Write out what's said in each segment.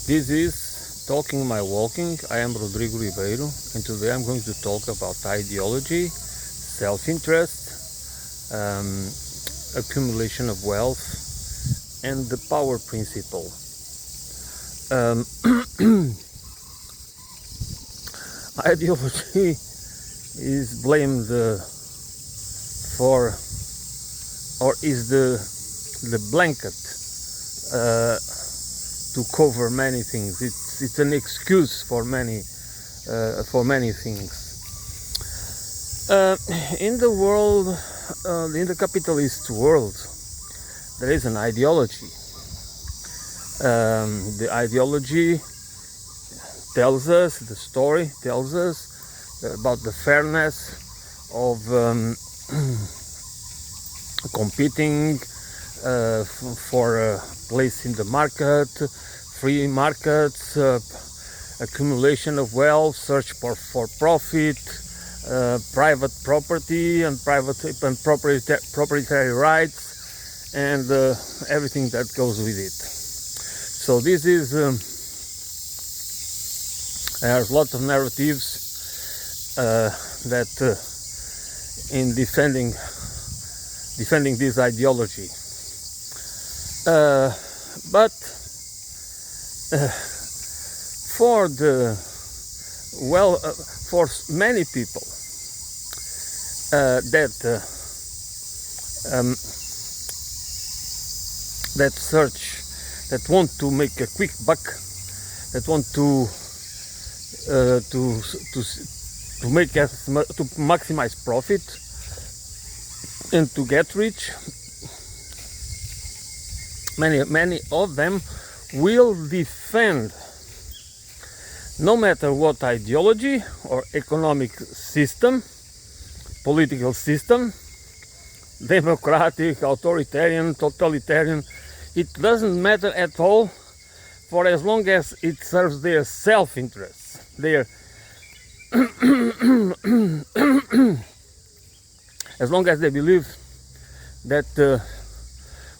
This is Talking My Walking. I am Rodrigo Ribeiro, and today I'm going to talk about ideology, self-interest, accumulation of wealth, and the power principle. Um, Ideology is blamed for, or is the blanket uh, to cover many things. It's an excuse for many things. In the world, in the capitalist world, there is an ideology. The ideology tells us, the story tells us about the fairness of competing for a place in the market, free markets, accumulation of wealth, search for profit, private property and proprietary rights, and everything that goes with it. So this is there's lots of narratives that in defending this ideology, but for many people that want to make a quick buck, that want to maximize profit and to get rich, many of them will defend, no matter what ideology or economic system, political system, democratic, authoritarian, totalitarian, it doesn't matter at all, for as long as it serves their self-interest, their as long as they believe that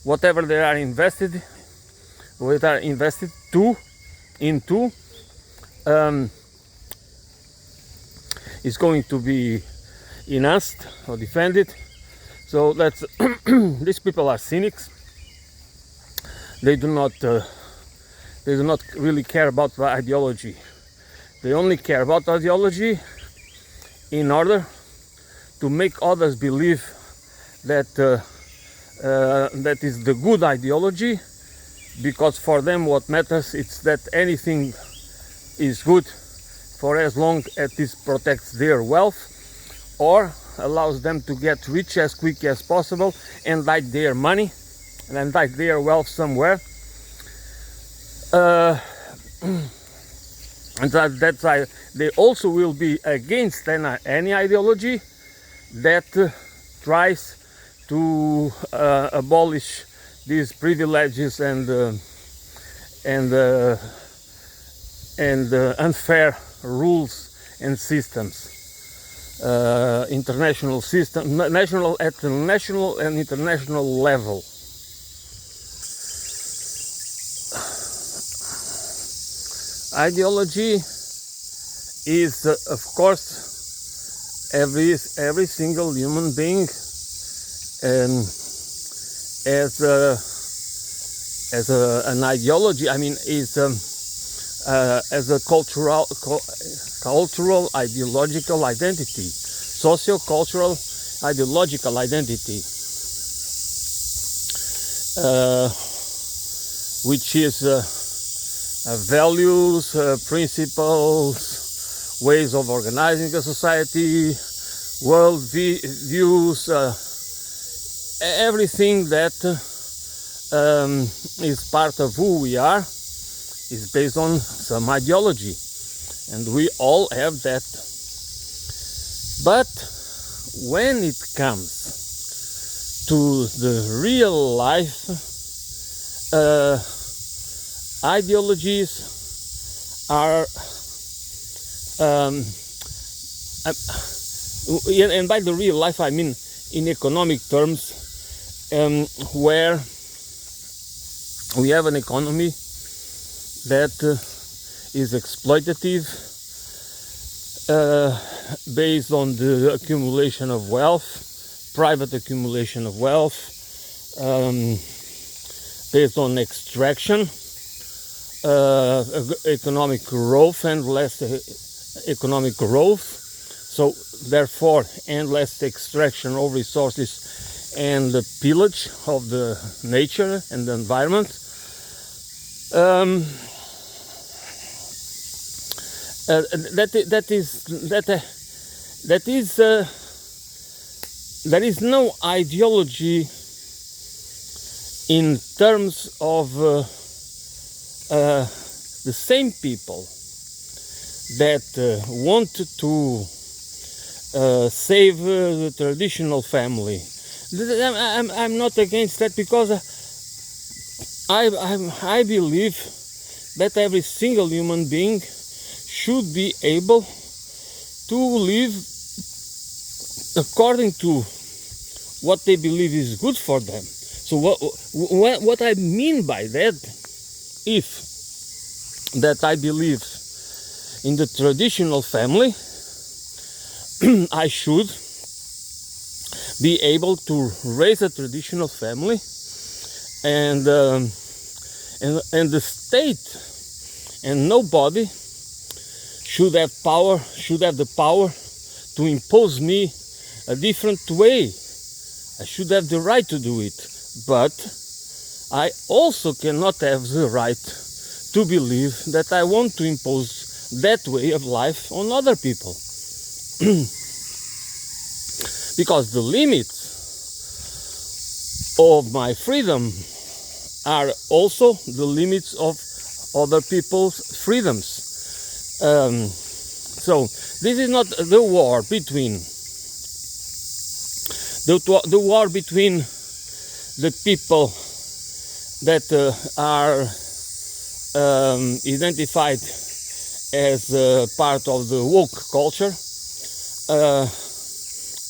whatever they are invested into is going to be enhanced or defended. So that's these people are cynics. They do not really care about the ideology. They only care about ideology in order to make others believe that that is the good ideology, because for them what matters is that anything is good for as long as it protects their wealth or allows them to get rich as quick as possible and hide their money and hide their wealth somewhere. And that's why they also will be against any ideology that tries to abolish these privileges and unfair rules and systems, international system, national at the national and international level. Ideology is, of course, every single human being as an ideology. I mean, is as a cultural ideological identity, socio-cultural ideological identity, which is values, principles, ways of organizing a society, world views, everything that is part of who we are is based on some ideology, and we all have that. But when it comes to the real life, ideologies are and by the real life I mean in economic terms, where we have an economy that is exploitative, based on the accumulation of wealth, private accumulation of wealth, based on extraction, economic growth and less economic growth. So therefore, endless extraction of resources and the pillage of the nature and the environment. There is no ideology in terms of the same people that want to save the traditional family. I'm not against that, because I believe that every single human being should be able to live according to what they believe is good for them. So what I mean by that, if that I believe in the traditional family, I should be able to raise a traditional family, and the state and nobody should have the power to impose me a different way. I should have the right to do it, but I also cannot have the right to believe that I want to impose that way of life on other people. Because the limits of my freedom are also the limits of other people's freedoms. So this is not the war between the war between the people that are identified as part of the woke culture,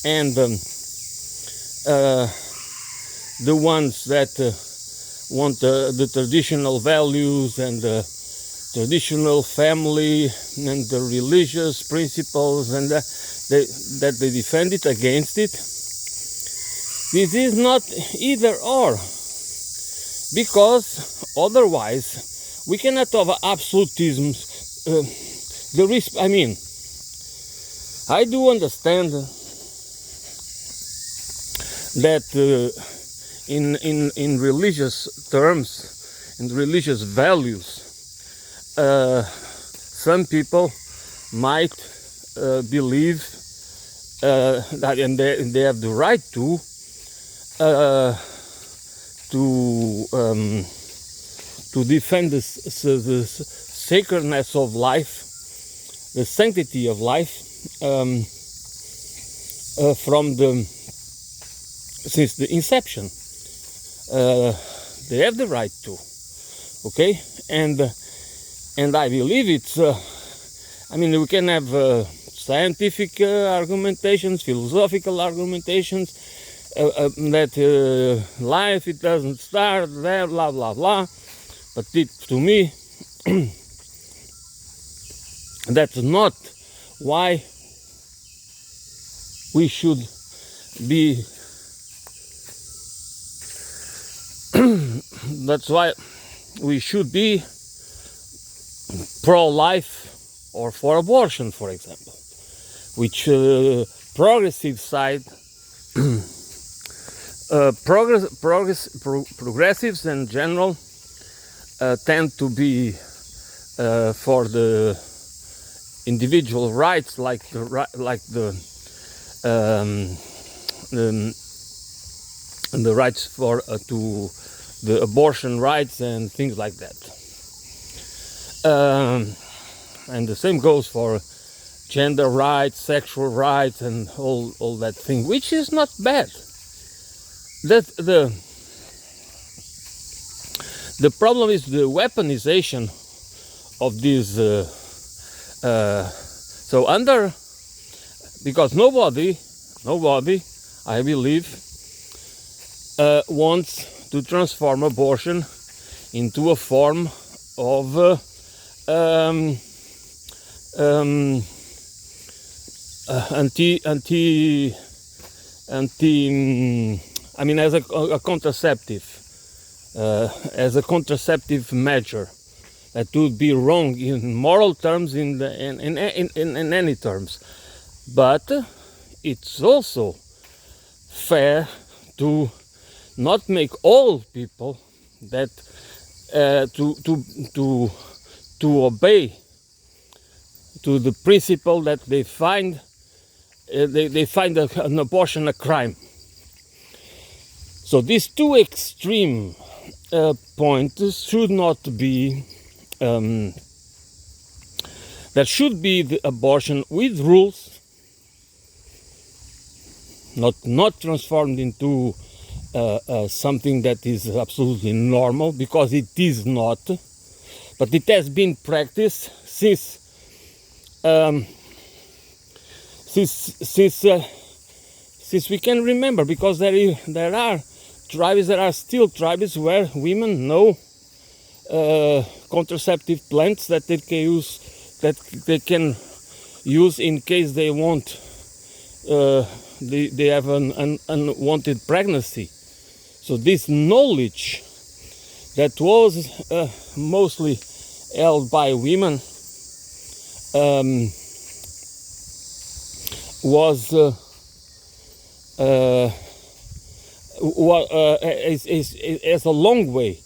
and the ones that want the traditional values and the traditional family and the religious principles, and that they defend it against it. This is not either or, because otherwise we cannot have absolutisms. I do understand that in religious terms and religious values, some people might believe that, and they have the right to defend the sacredness of life, the sanctity of life, since the inception. They have the right to, okay, and I believe it's. We can have scientific argumentations, philosophical argumentations, that life, it doesn't start there, blah blah blah. But to me, that's not why we should be. That's why we should be pro-life or for abortion, for example, which progressive side, progressives in general tend to be for the individual rights, like the rights for to the abortion rights and things like that. And the same goes for gender rights, sexual rights, and all that thing, which is not bad. That the problem is the weaponization of these. Because nobody, I believe, wants to transform abortion into a form of as a contraceptive, measure. That would be wrong in moral terms, in any terms, but it's also fair to not make all people that to obey to the principle that they find an abortion a crime. So these two extreme points should not be. There should be the abortion with rules, not transformed into something that is absolutely normal, because it is not, but it has been practiced since we can remember, because there are still tribes where women know contraceptive plants that they can use in case they want they have an unwanted pregnancy. So this knowledge that was mostly held by women is a long way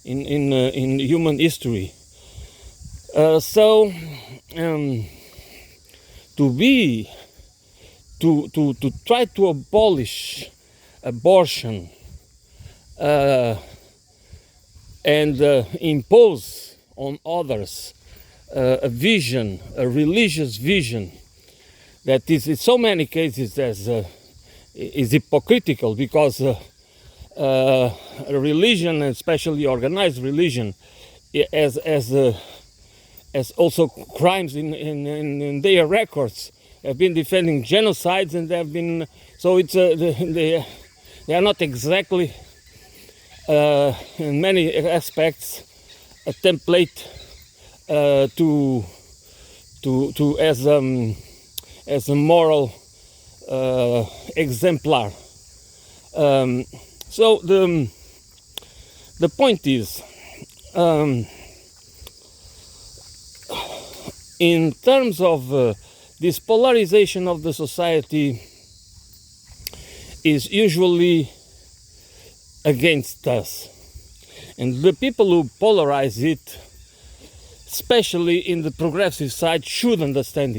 in human history. To try to abolish abortion and impose on others a religious vision that is in so many cases is hypocritical, because religion, especially organized religion, as also crimes in their records, have been defending genocides, and have been they are not exactly in many aspects a template as a moral exemplar. So the point is, in terms of this polarization of the society is usually against us, and the people who polarize it, especially in the progressive side, should understand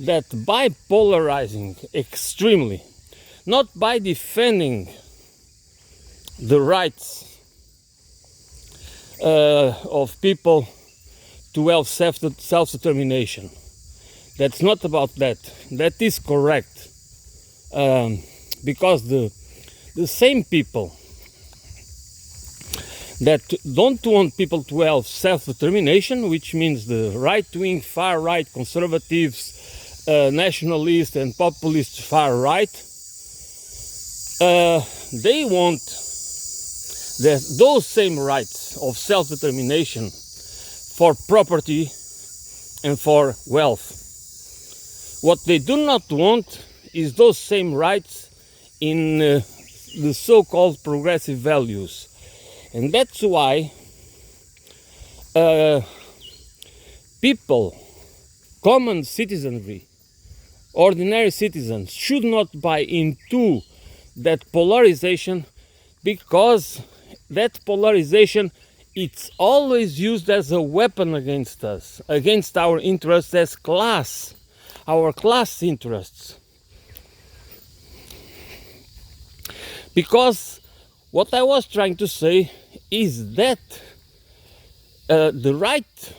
that by polarizing extremely, not by defending the rights of people to have self-determination. That's not about that. That is correct, because the same people that don't want people to have self-determination, which means the right-wing, far-right, conservatives, nationalist and populist far-right, they want those same rights of self-determination for property and for wealth. What they do not want is those same rights in the so-called progressive values. And that's why people, common citizenry, ordinary citizens, should not buy into that polarization, because that polarization, it's always used as a weapon against us, against our interests as class, our class interests. Because what I was trying to say is that the right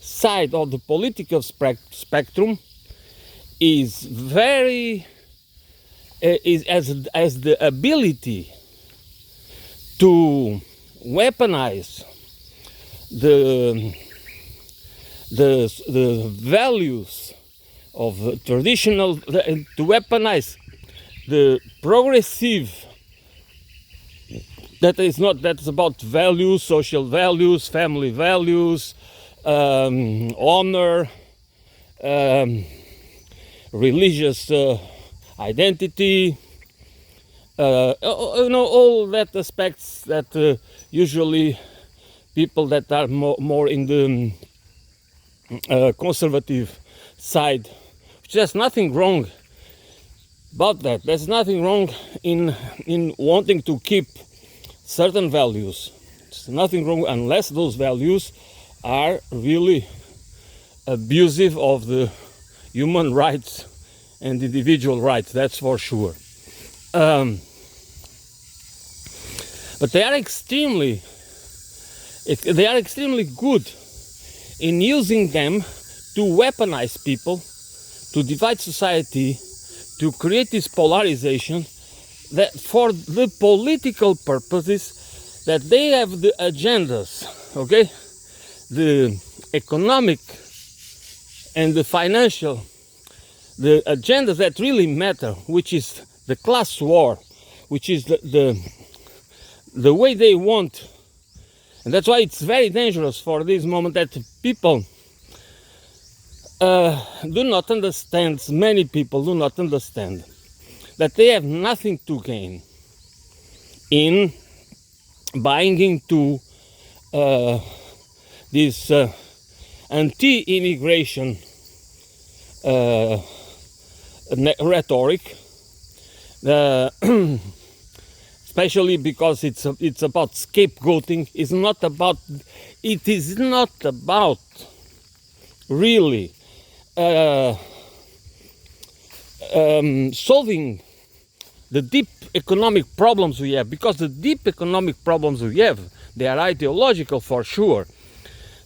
side of the political spectrum is has the ability to weaponize the values of traditional, to weaponize the progressive That's about values, social values, family values, honor, religious identity, all that aspects that usually people that are more in the conservative side. There's nothing wrong about that. There's nothing wrong in wanting to keep certain values. There's nothing wrong unless those values are really abusive of the human rights and individual rights. That's for sure. But they are extremely good in using them to weaponize people, to divide society, to create this polarization, that for the political purposes that they have the agendas, okay, the economic and the financial, the agendas that really matter, which is the class war, which is the way they want. And that's why it's very dangerous for this moment that people do not understand, many people do not understand that they have nothing to gain in buying into this anti-immigration rhetoric, especially because it's about scapegoating. It is not about really solving the deep economic problems we have, because the deep economic problems we have, they are ideological for sure.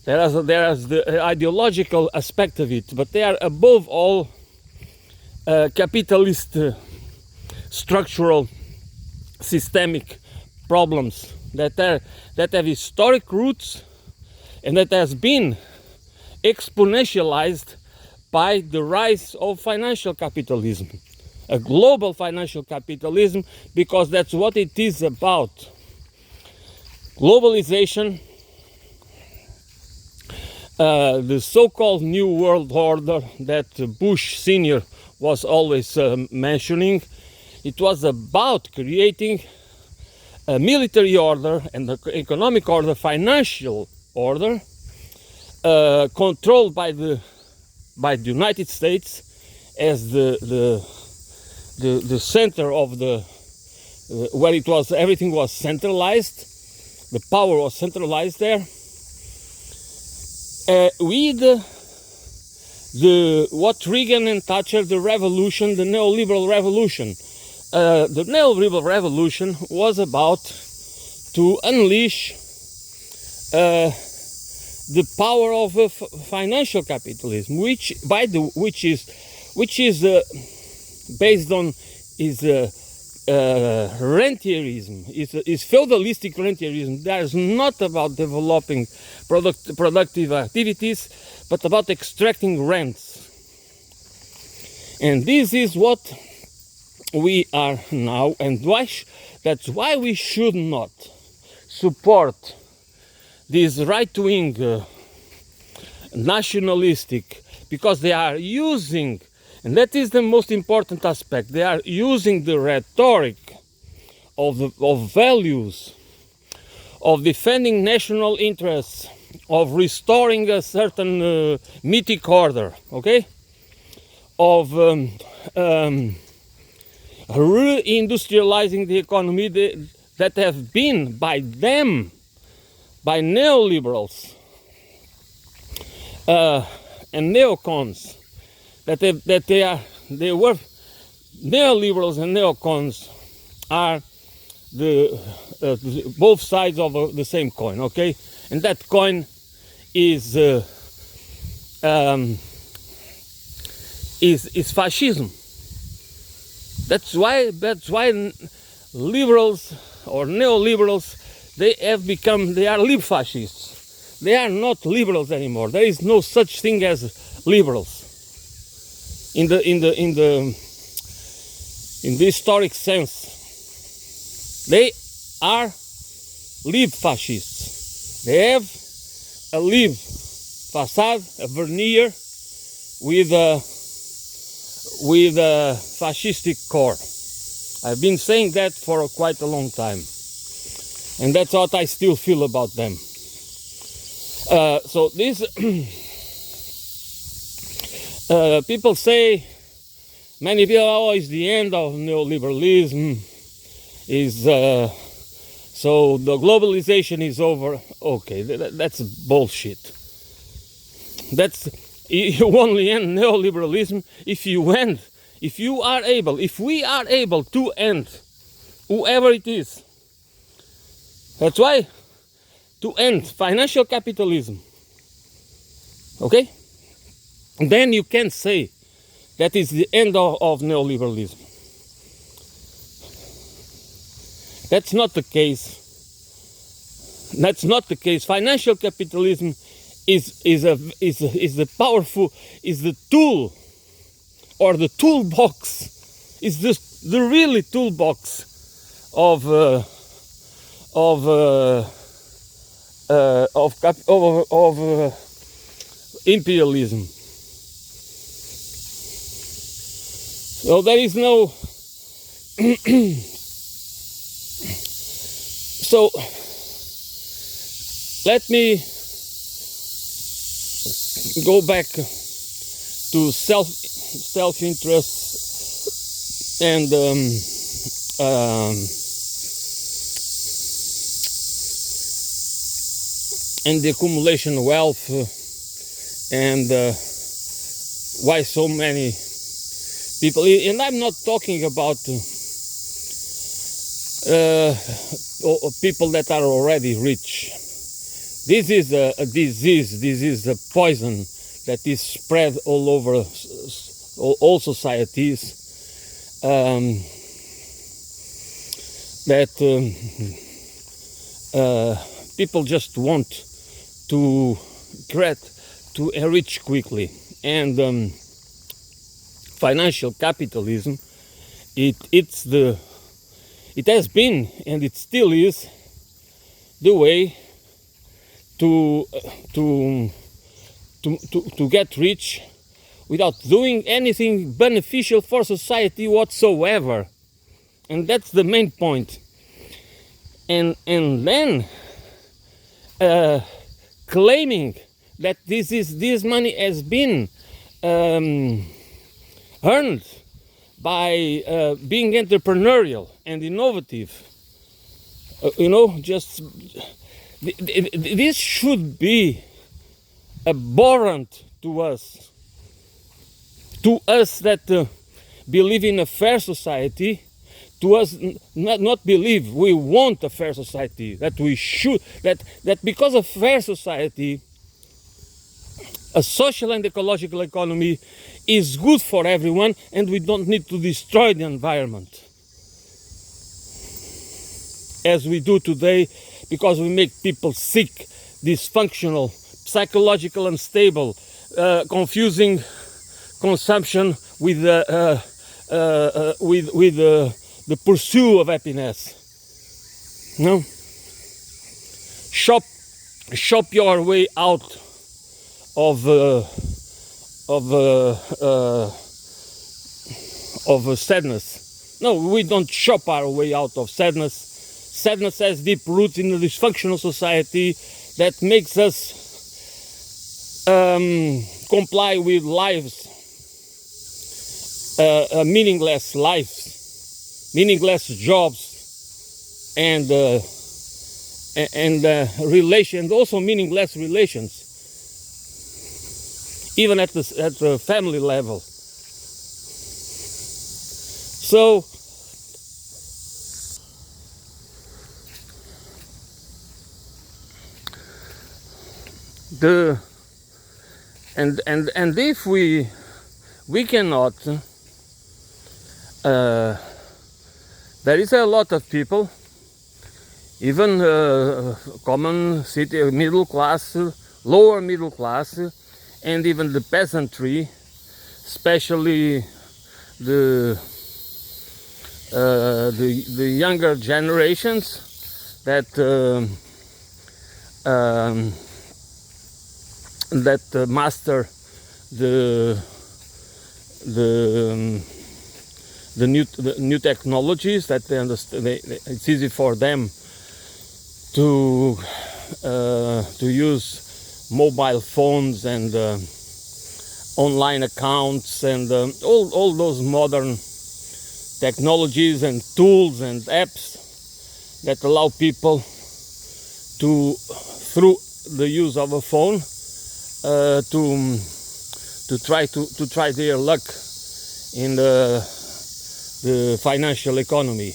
There is the ideological aspect of it, but they are above all capitalist structural systemic problems that have historic roots and that has been exponentialized by the rise of financial capitalism, a global financial capitalism, because that's what it is about. Globalization, the so-called New World Order that Bush Sr. was always mentioning, it was about creating a military order and the economic order, financial order, controlled by the United States as the center of where it was, everything was centralized, the power was centralized there, with what Reagan and Thatcher, the revolution, the neoliberal revolution. The neoliberal revolution was about to unleash the power of financial capitalism, which is based on rentierism, is feudalistic rentierism. That is not about developing productive activities, but about extracting rents. And this is what we are now, and that's why we should not support this right-wing nationalistic, because they are using, and that is the most important aspect, they are using the rhetoric of values, of defending national interests, of restoring a certain mythic order, okay, of reindustrializing the economy that have been by neoliberals and neocons, they were neoliberals and neocons are both sides of the same coin, okay? And that coin is fascism. That's why liberals or neoliberals, they are lib fascists. They are not liberals anymore. There is no such thing as liberals in the historic sense. They are live fascists. They have a live facade, a veneer with a fascistic core. I've been saying that for quite a long time, and that's what I still feel about them. So this people say, many people, oh, it's the end of neoliberalism, is so the globalization is over. Okay, that's bullshit. You only end neoliberalism if we are able to end, whoever it is. That's why, to end financial capitalism, okay? Then you can say that is the end of neoliberalism. That's not the case. That's not the case. Financial capitalism is the tool, or the toolbox, is the really toolbox of imperialism. So there is no so let me go back to self-interest and the accumulation of wealth, and why so many people, and I'm not talking about people that are already rich. This is a disease, this is a poison that is spread all over all societies, that people just want to enrich quickly. And financial capitalism, it has been, and it still is, the way to get rich without doing anything beneficial for society whatsoever. And that's the main point. And then claiming that this money has been earned by being entrepreneurial and innovative. This should be abhorrent to us that believe in a fair society, to us not believe we want a fair society, that we should, that because of fair society, a social and ecological economy is good for everyone, and we don't need to destroy the environment as we do today, because we make people sick, dysfunctional, psychological unstable, confusing consumption with the pursuit of happiness. No, shop your way out of sadness. No, we don't shop our way out of sadness. Sadness has deep roots in a dysfunctional society that makes us comply with lives, meaningless lives, meaningless jobs, and relations, also meaningless relations, even at the family level. So and if we cannot, there is a lot of people, even common city middle class, lower middle class, and even the peasantry, especially the younger generations, that master the new technologies, that they understand. It's easy for them to use mobile phones and online accounts and all those modern technologies and tools and apps that allow people to, through the use of a phone, to try their luck in the financial economy.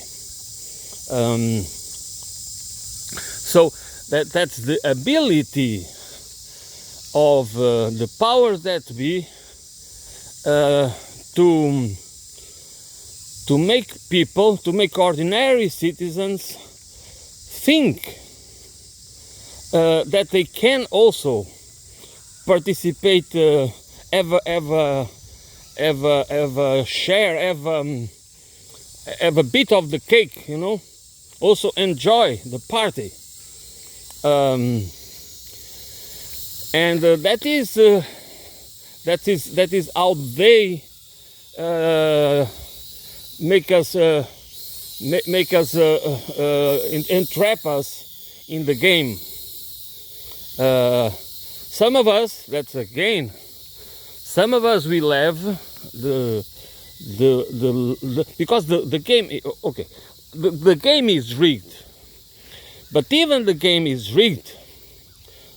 So that's the ability of the powers that be to make people, to make ordinary citizens think that they can also participate, have share, have a bit of the cake, you know, also enjoy the party. And that is how they make us entrap us in the game. Some of us, that's a gain. Some of us will have because the game, okay, the game is rigged, but even the game is rigged.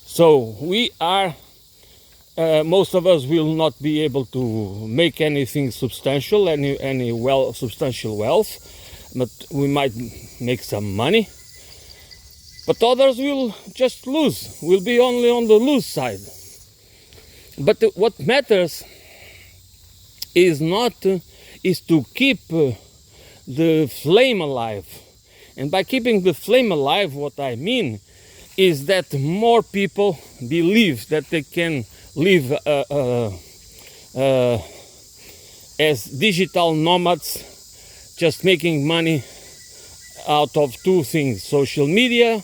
So we are, most of us will not be able to make anything substantial, any substantial wealth, but we might make some money. But others will just lose, will be only on the lose side. But what matters is to keep the flame alive. And by keeping the flame alive, what I mean is that more people believe that they can live as digital nomads, just making money out of two things: social media,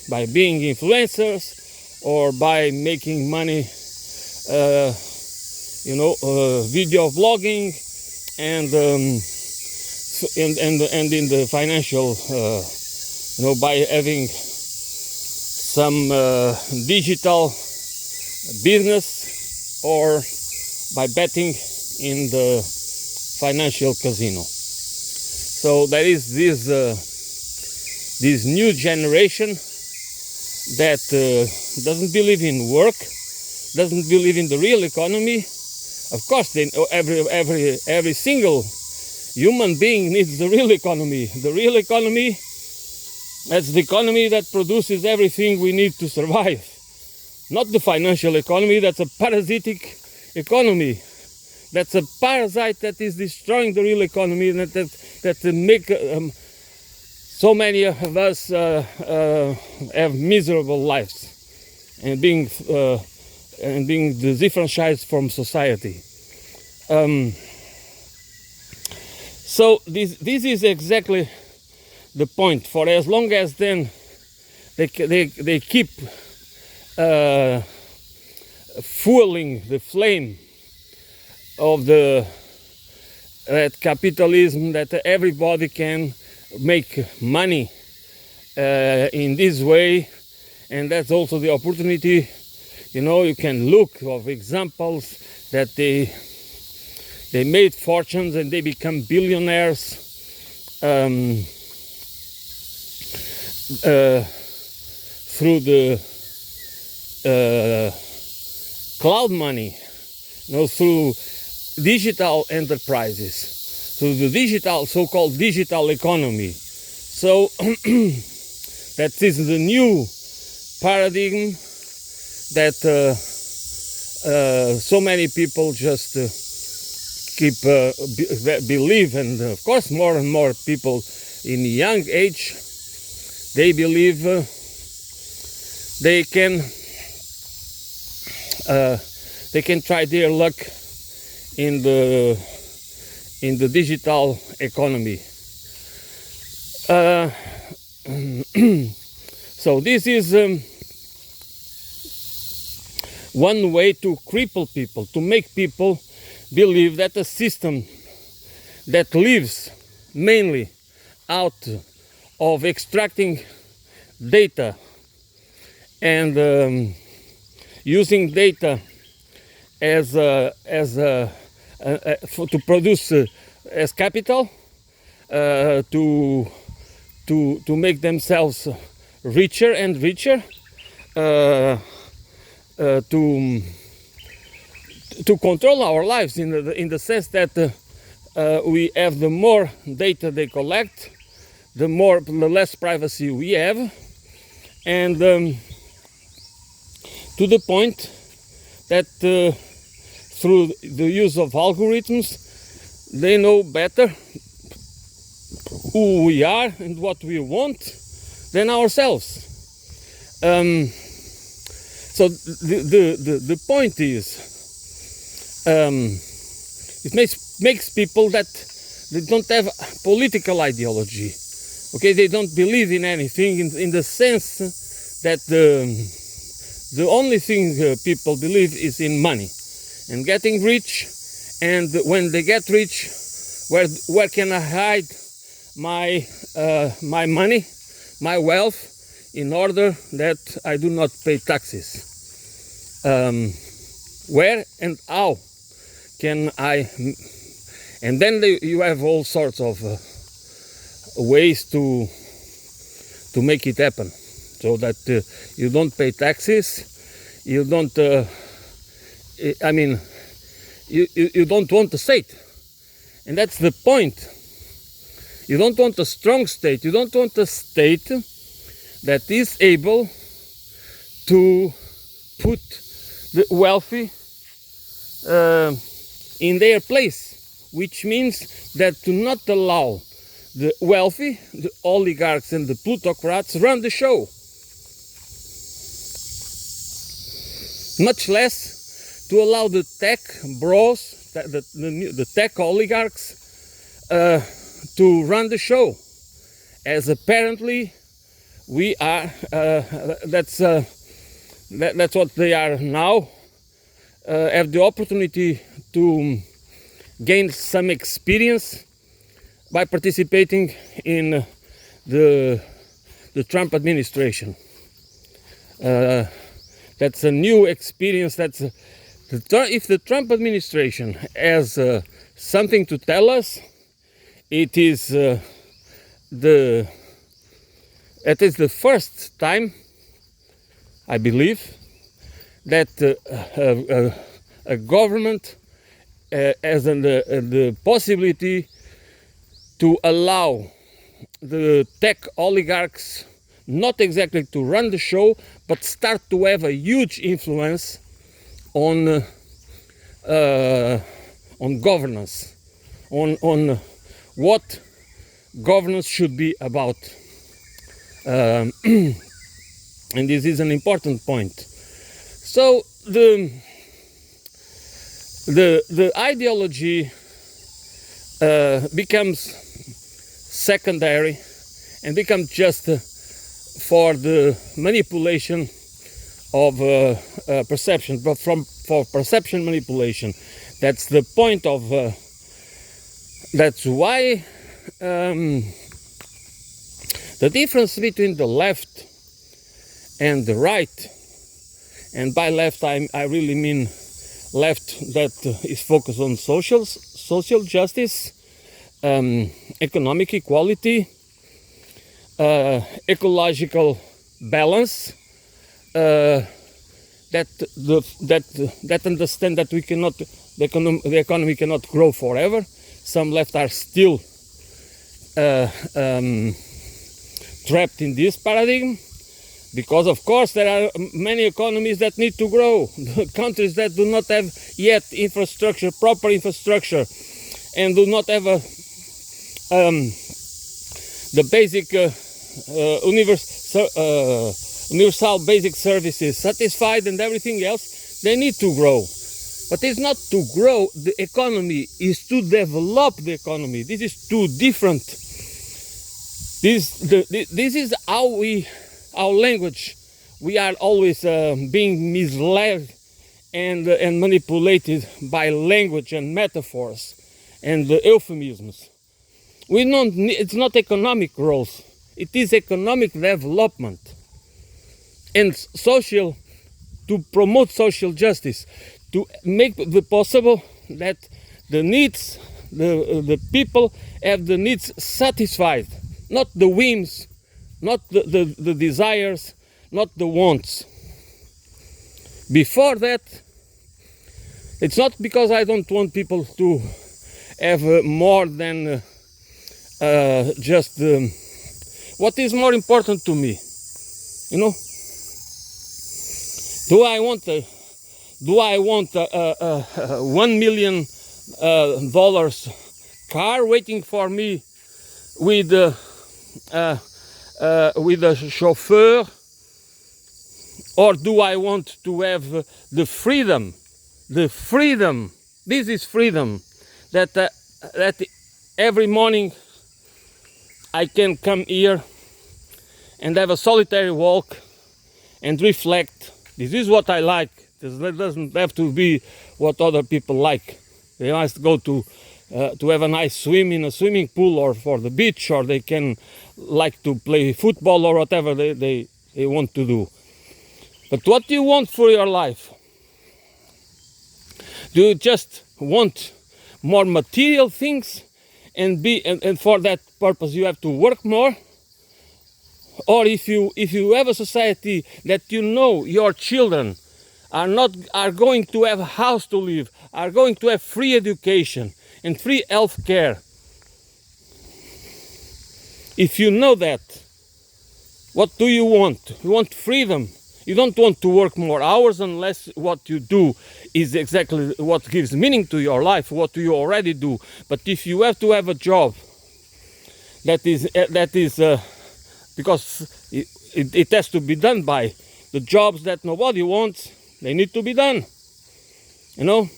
by being influencers, or by making money, video vlogging, and in the financial, by having some digital business, or by betting in the financial casino. So there is this new generation that doesn't believe in work, doesn't believe in the real economy. Of course, every single human being needs the real economy. The real economy, that's the economy that produces everything we need to survive. Not the financial economy, that's a parasitic economy. That's a parasite that is destroying the real economy, and that make so many of us have miserable lives and being disenfranchised from society. So this is exactly the point. For as long as then they keep fueling the flame of that capitalism, that everybody can make money in this way, and that's also the opportunity. You can look of examples that they made fortunes and they become billionaires through the cloud money, through digital enterprises, through the so-called digital economy. So that is the new paradigm that so many people just keep believe, and of course more and more people in young age, they believe they can try their luck in the digital economy. So this is one way to cripple people, to make people believe that a system that lives mainly out of extracting data and using data as to produce as capital, to make themselves richer and richer, to control our lives in the sense that we have the more data they collect, the less privacy we have, and to the point that through the use of algorithms, they know better who we are and what we want than ourselves. So the point is, it makes people that they don't have political ideology. Okay, they don't believe in anything in the sense that the only thing people believe is in money and getting rich. And when they get rich, where can I hide my money, my wealth, in order that I do not pay taxes? Where and how can I? And then you have all sorts of ways to make it happen, so that you don't pay taxes, you don't. I mean, you don't want a state, and that's the point. You don't want a strong state. You don't want a state that is able to put the wealthy in their place, which means that to not allow the wealthy, the oligarchs and the plutocrats run the show. Much less to allow the tech bros, the tech oligarchs, to run the show, as apparently we are. That's what they are now. Have the opportunity to gain some experience by participating in the Trump administration. That's a new experience. If the Trump administration has something to tell us, it is the first time, I believe, that a government has the possibility to allow the tech oligarchs not exactly to run the show, but start to have a huge influence on governance, on what governance should be about. And this is an important point. So the ideology becomes secondary and becomes just for the manipulation of perception, but for perception manipulation. That's the point of. That's why the difference between the left and the right, and by left I really mean left that is focused on social justice, economic equality, ecological balance, that understand that we cannot, the economy cannot grow forever. Some left are still trapped in this paradigm, because of course there are many economies that need to grow. Countries that do not have yet proper infrastructure, and do not have the basic universal basic services satisfied and everything else, they need to grow. But it's not to grow the economy, is to develop the economy. This is two different This is how our language, we are always being misled and manipulated by language and metaphors and euphemisms. It's not economic growth, it is economic development and social, to promote social justice, to make the possible that the needs, the people have the needs satisfied, not the whims, not the desires, not the wants. Before that, it's not because I don't want people to have more than just what is more important to me, you know. Do I want a $1 million car waiting for me with a chauffeur, or do I want to have the freedom? The freedom. This is freedom. That every morning I can come here and have a solitary walk and reflect. This is what I like. This doesn't have to be what other people like. They must go to have a nice swim in a swimming pool or for the beach, or they can like to play football or whatever they want to do. But what do you want for your life? Do you just want more material things and for that purpose you have to work more? Or if you have a society that you know your children are going to have a house to live, are going to have free education and free health care, if you know that, what do you want? You want freedom. You don't want to work more hours unless what you do is exactly what gives meaning to your life, what you already do. But if you have to have a job that is because it has to be done by the jobs that nobody wants, they need to be done. You know,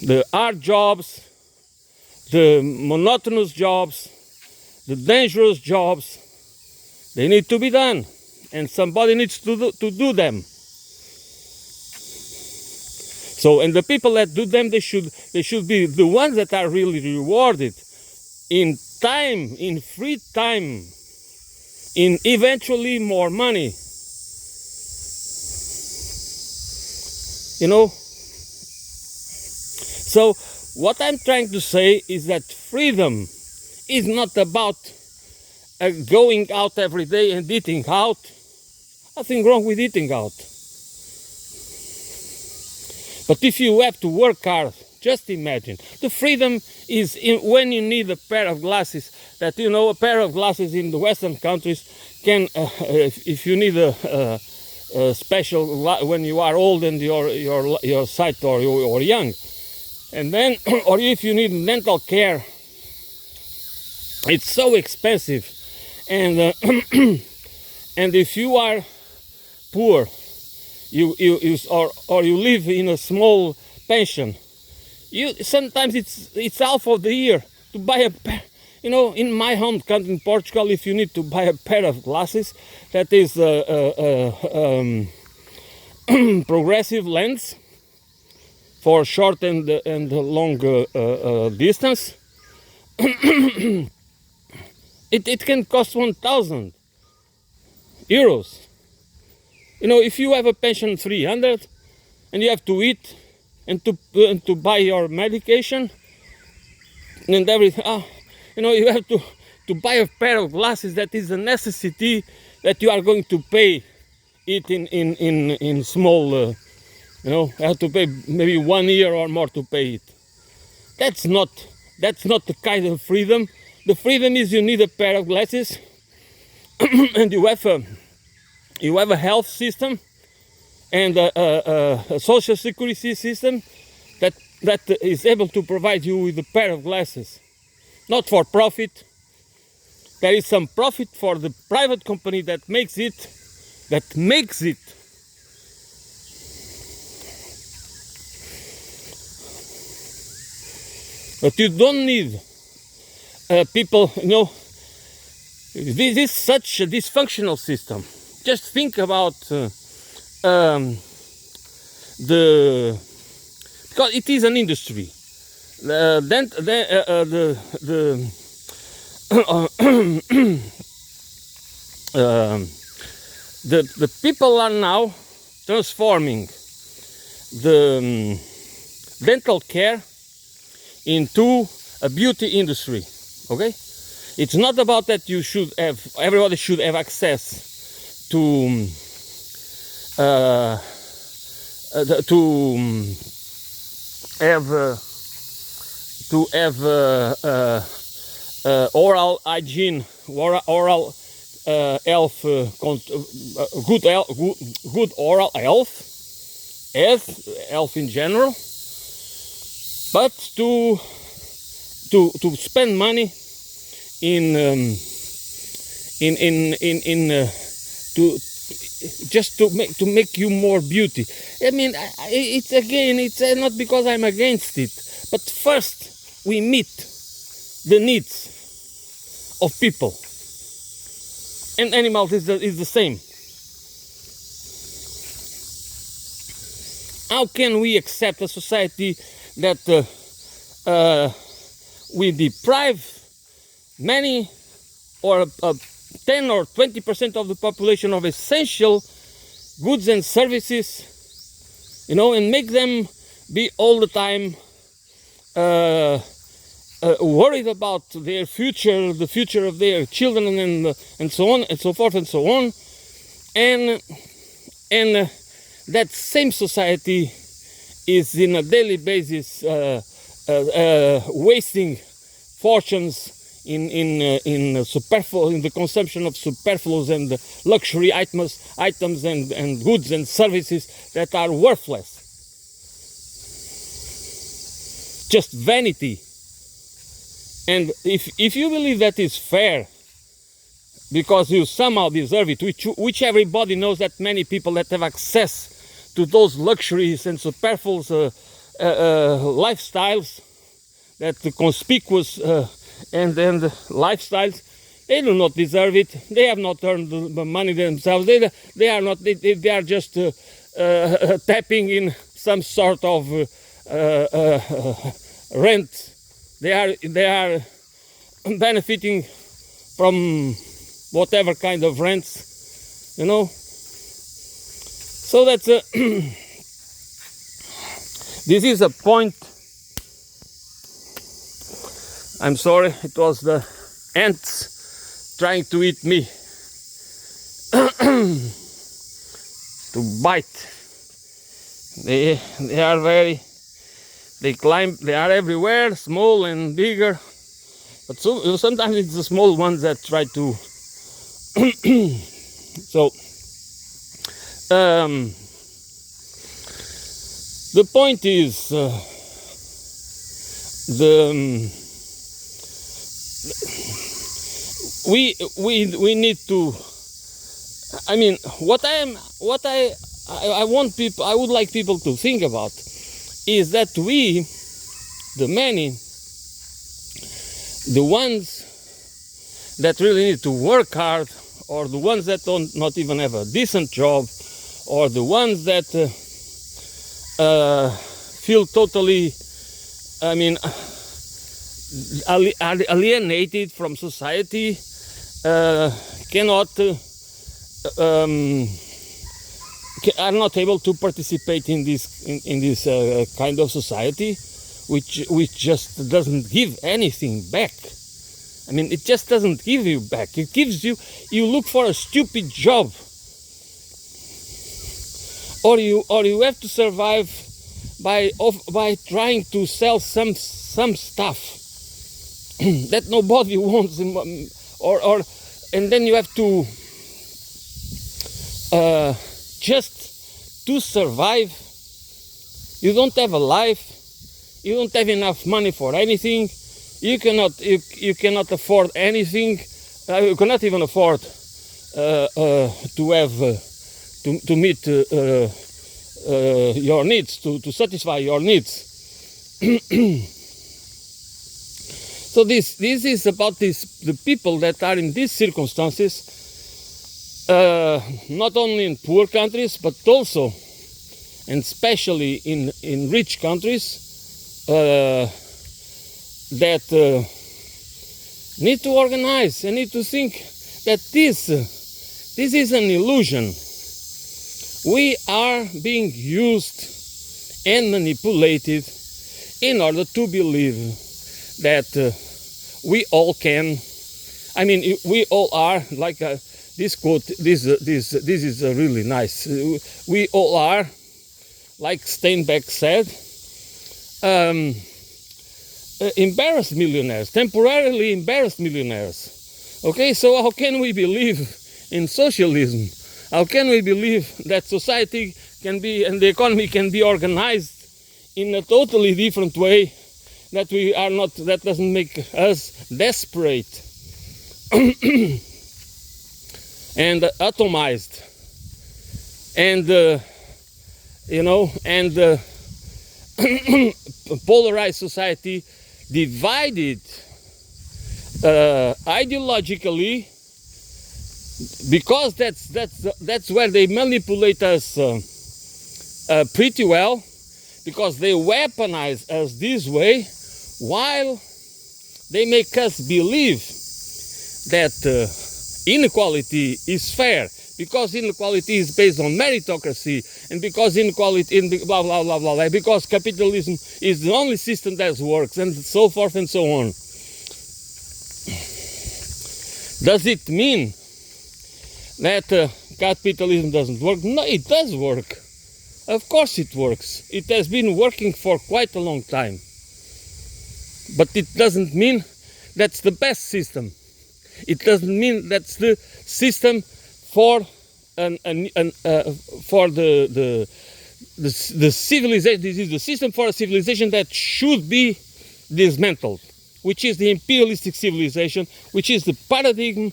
the hard jobs, the monotonous jobs, the dangerous jobs, they need to be done, and somebody needs to do them. So, and the people that do them, they should be the ones that are really rewarded in time, in free time, in eventually more money. You know? So, what I'm trying to say is that freedom is not about going out every day and eating out. Nothing wrong with eating out. But if you have to work hard, just imagine. The freedom is when you need a pair of glasses. That, you know, a pair of glasses in the Western countries can, if you need a special when you are old and your sight or young, and then or if you need dental care, it's so expensive, and and if you are poor, you live in a small pension, sometimes it's half of the year to buy a pair. You know, in my home country in Portugal, if you need to buy a pair of glasses, that is progressive lens for short and long distance, it can cost 1,000 euros. You know, if you have a pension 300 and you have to eat and to buy your medication and everything, you know, you have to buy a pair of glasses that is a necessity that you are going to pay it in small, you know, you have to pay maybe 1 year or more to pay it. That's not the kind of freedom. The freedom is you need a pair of glasses and you have a health system and a social security system that is able to provide you with a pair of glasses. Not for profit. There is some profit for the private company that makes it. But you don't need people, you know, This is such a dysfunctional system. Just think about because it is an industry. The people are now transforming the dental care into a beauty industry. Okay, it's not about that everybody should have access to oral hygiene, oral health, good oral health in general, but to spend money to make you more beauty. I mean, it's not because I'm against it, but first we meet the needs of people, and animals is the same. How can we accept a society that we deprive many or 10 or 20% of the population of essential goods and services, and make them be all the time worried about their future, the future of their children, and so on and so forth and so on, and that same society is in a daily basis wasting fortunes in the consumption of superfluous and luxury items and goods and services that are worthless, just vanity. And if you believe that is fair, because you somehow deserve it, which everybody knows that many people that have access to those luxuries and superfluous lifestyles, that the conspicuous and lifestyles, they do not deserve it. They have not earned the money themselves. They are not. They are just tapping in some sort of rent. They are benefiting from whatever kind of rents, So that's this is a point. I'm sorry, it was the ants trying to eat me, to bite. They are they climb, they are everywhere, small and bigger, but sometimes it's the small ones that try to so the point is we need to, I mean, I would like people to think about is that we, the many, the ones that really need to work hard, or the ones that don't not even have a decent job, or the ones that feel totally, I mean, alienated from society, are not able to participate in this kind of society, which just doesn't give anything back. I mean, it just doesn't give you back. It gives you look for a stupid job, or you have to survive by trying to sell some stuff that nobody wants, and then you have to just to survive. You don't have a life. You don't have enough money for anything. You cannot afford anything. You cannot even afford to have to meet your needs, to satisfy your needs. So this is about the people that are in these circumstances, not only in poor countries, but also, and especially in rich countries, that need to organize and need to think that this is an illusion. We are being used and manipulated in order to believe that we all can. I mean, we all are, like this quote. This is really nice. We all are, like Steinbeck said, embarrassed millionaires, temporarily embarrassed millionaires. Okay, so how can we believe in socialism? How can we believe that society can be and the economy can be organized in a totally different way, that we are not, that doesn't make us desperate and atomized and polarized society, divided ideologically, because that's where they manipulate us pretty well, because they weaponize us this way, while they make us believe that inequality is fair, because inequality is based on meritocracy, and because inequality in blah blah blah blah, because capitalism is the only system that works, and so forth and so on. Does it mean that capitalism doesn't work? No, it does work. Of course it works. It has been working for quite a long time. But it doesn't mean that's the best system. It doesn't mean that's the system for for the civilization. This is the system for a civilization that should be dismantled, which is the imperialistic civilization, which is the paradigm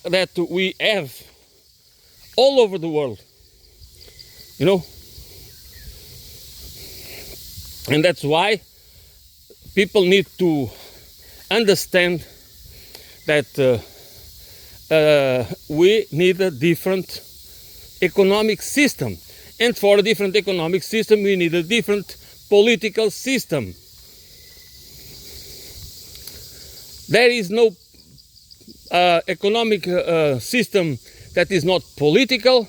that we have all over the world, and that's why people need to understand that we need a different economic system, and for a different economic system we need a different political system. There is no economic system that is not political,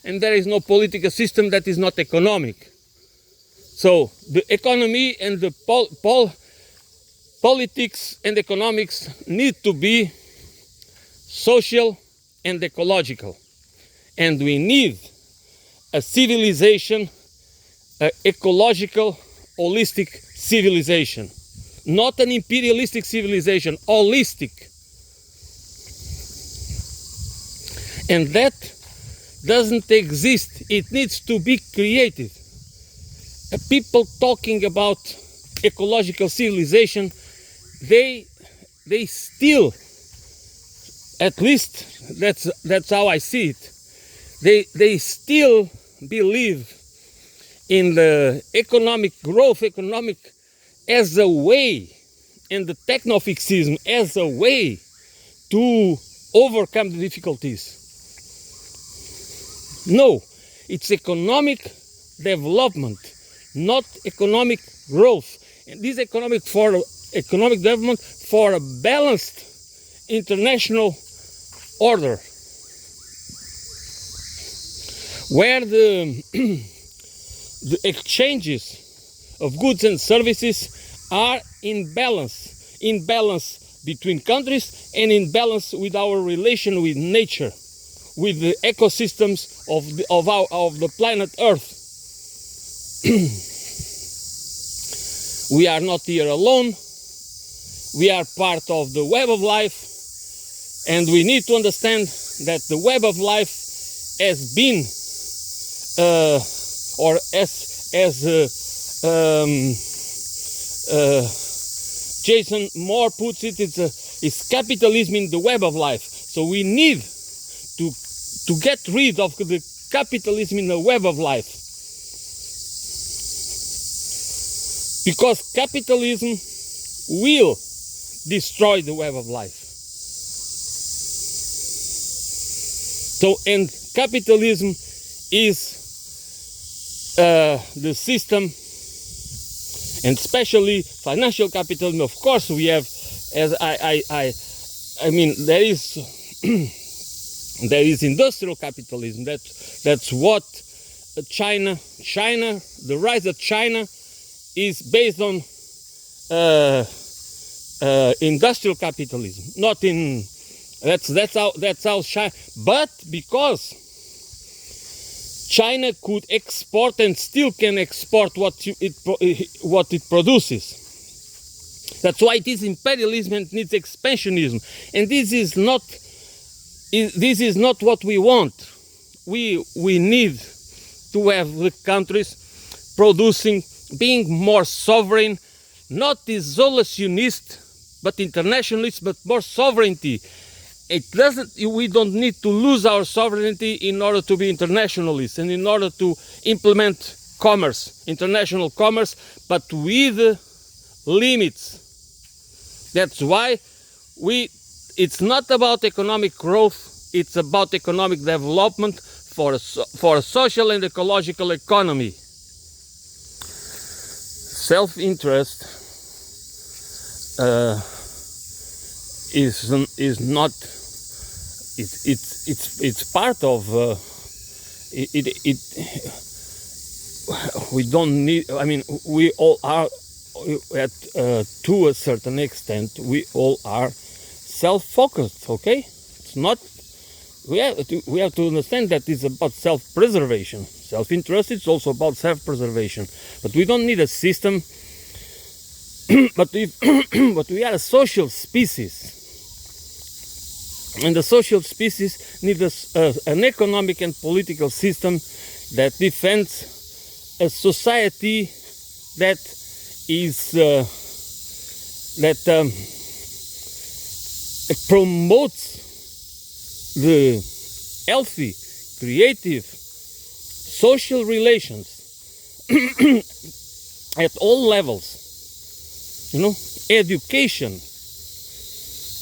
and there is no political system that is not economic. So the economy and the politics and economics need to be social and ecological. And we need a civilization, an ecological, holistic civilization. Not an imperialistic civilization, holistic. And that doesn't exist. It needs to be created. People talking about ecological civilization, they still, at least that's how I see it, they still believe in the economic growth, economic as a way, and the techno-fixism as a way to overcome the difficulties. No, it's economic development, not economic growth. And this economic development for a balanced international order, where the exchanges of goods and services are in balance between countries, and in balance with our relation with nature, with the ecosystems of the planet Earth. We are not here alone. We are part of the web of life, and we need to understand that the web of life has been, or as Jason Moore puts it, it's capitalism in the web of life. So we need to get rid of the capitalism in the web of life, because capitalism will destroy the web of life. So, and capitalism is the system, and especially financial capitalism. Of course, we have, as I mean, there is there is industrial capitalism. That's what China, the rise of China is based on industrial capitalism. Not in that's how China. But because China could export and still can export what it produces. That's why it is imperialism and needs expansionism. And this is not what we want. We need to have the countries producing, being more sovereign, not isolationist, but internationalist, but more sovereignty. We don't need to lose our sovereignty in order to be internationalists and in order to implement commerce, international commerce, but with limits. That's why it's not about economic growth, it's about economic development for a social and ecological economy. Self-interest is not. It's part of we don't need. I mean, we all are to a certain extent. We all are self-focused. Okay, it's not. We have to understand that it's about self-preservation. Self-interest is also about self-preservation. But we don't need a system. but we are a social species. And the social species needs an economic and political system that defends a society that is promotes the healthy, creative, social relations at all levels. You know, education,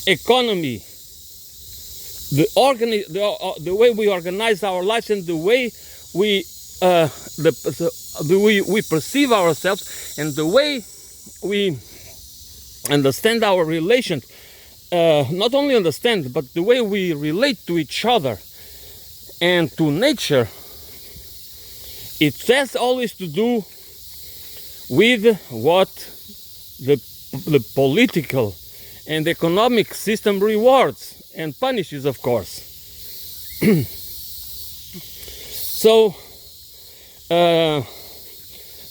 economy, the way we organize our lives, and the way we perceive ourselves, and the way we understand our relations. Not only understand, but the way we relate to each other and to nature. It has always to do with what the political and economic system rewards and punishes, of course. So,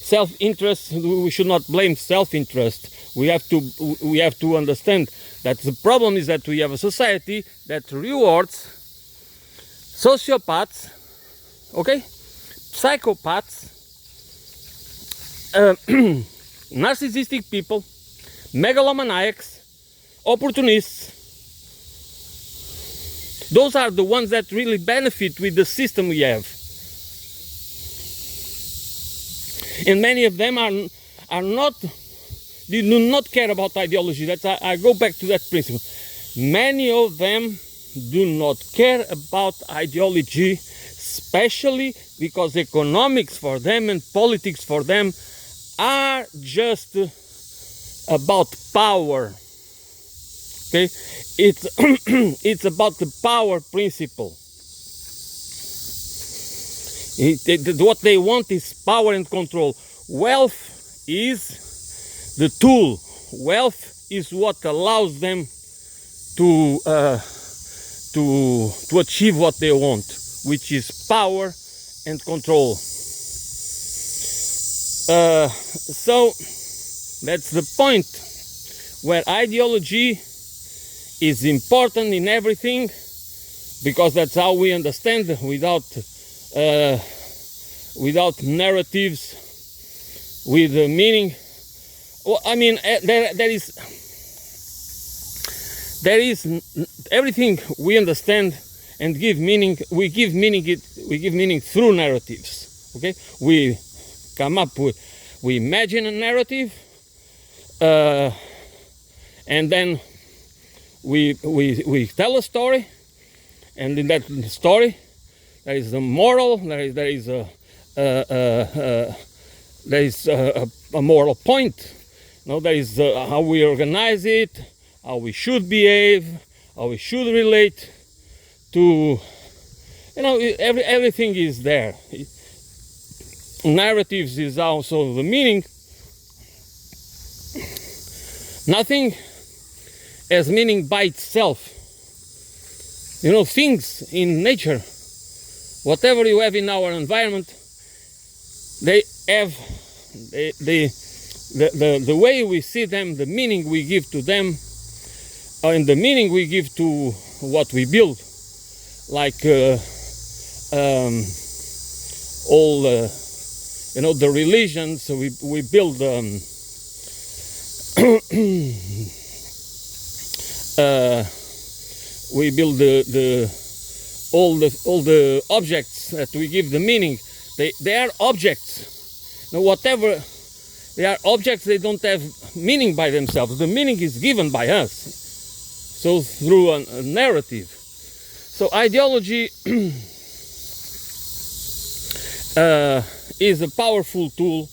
self-interest, we should not blame self-interest. We have to understand that the problem is that we have a society that rewards sociopaths, okay, psychopaths, narcissistic people, megalomaniacs, opportunists. Those are the ones that really benefit with the system we have. And many of them are not, they do not care about ideology. I go back to that principle. Many of them do not care about ideology, especially because economics for them and politics for them are just about power. Okay, it's about the power principle. What they want is power and control. Wealth is the tool. Wealth is what allows them to achieve what they want, which is power and control. So that's the point where ideology is important in everything, because that's how we understand. Without narratives, with meaning. Well, I mean, there is everything we understand and give meaning. We give meaning through narratives. Okay, we come up with, we imagine a narrative, and then we tell a story, and in that story there is a moral, there is a moral point. There is how we organize it, how we should behave, how we should relate to, everything is there. Narratives is also the meaning. Nothing has meaning by itself. Things in nature, whatever you have in our environment, they have the way we see them, the meaning we give to them, and the meaning we give to what we build, like all the religions we build. We build all the objects that we give the meaning. They are objects. Whatever they are objects, they don't have meaning by themselves. The meaning is given by us. So through a narrative. So ideology is a powerful tool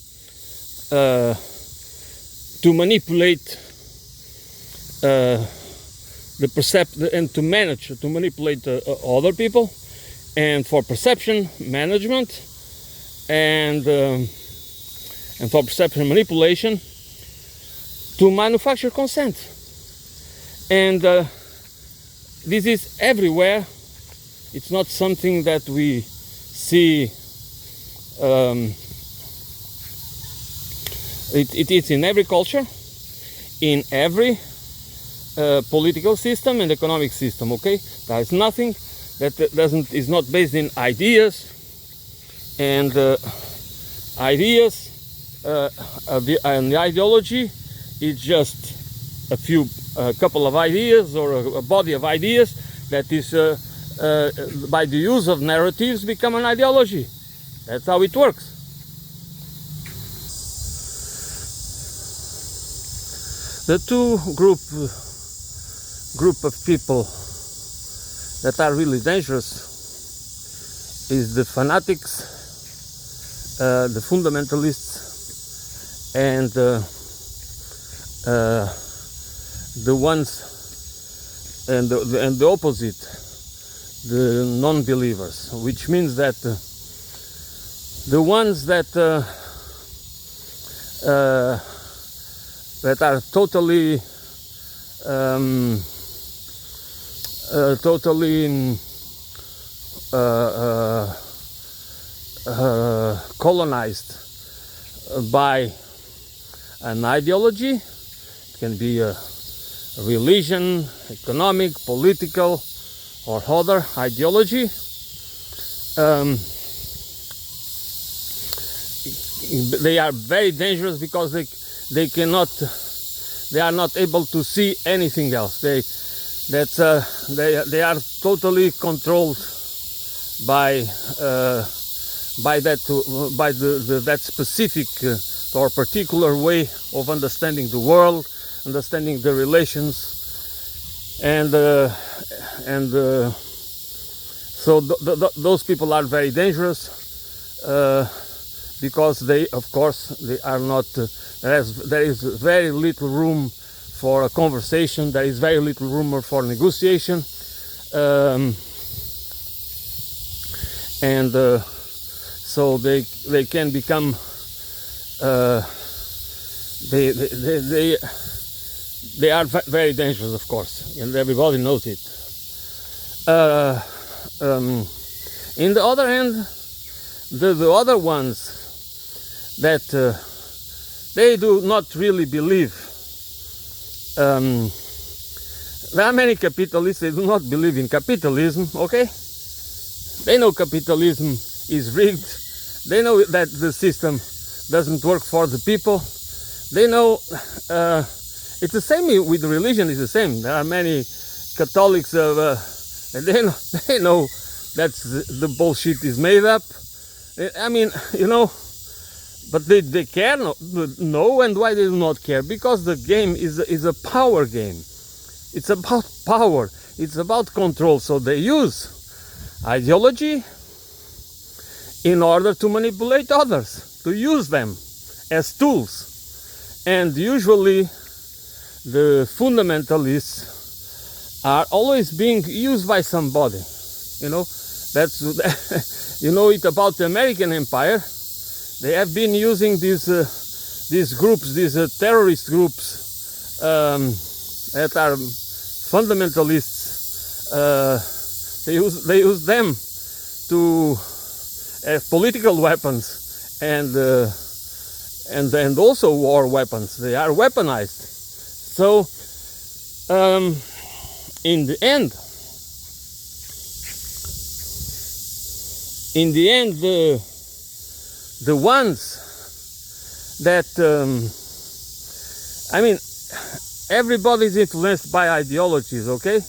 to manipulate and to manipulate other people, and for perception management, and for perception manipulation, to manufacture consent. And this is everywhere. It's not something that we see. It is in every culture, in every political system and economic system. Okay, there is nothing that is not based in ideas, and ideas and the ideology is just a couple of ideas, or a body of ideas that is by the use of narratives become an ideology. That's how it works. The two group of people that are really dangerous is the fanatics, the fundamentalists, and the ones and the opposite, the non-believers, which means that the ones that are totally colonized by an ideology. It can be a religion, economic, political, or other ideology. They are very dangerous because they are not able to see anything else. They are totally controlled by that specific or particular way of understanding the world, understanding the relations, and so those people are very dangerous. Because they are not. There is very little room for a conversation. There is very little room for negotiation, and so they can become. They are very dangerous, of course, and everybody knows it. In the other hand, the other ones that they do not really believe. There are many capitalists, they do not believe in capitalism, okay? They know capitalism is rigged. They know that the system doesn't work for the people. They know, it's the same with religion, it's the same. There are many Catholics, and they know that the bullshit is made up. I mean, But they care? No. And why they do not care? Because the game is a power game. It's about power. It's about control. So they use ideology in order to manipulate others, to use them as tools. And usually the fundamentalists are always being used by somebody. You know, that's you know it about the American Empire. They have been using these groups, these terrorist groups that are fundamentalists. They use them to as political weapons and also war weapons. They are weaponized. So in the end, the ones that I mean, everybody is influenced by ideologies, okay?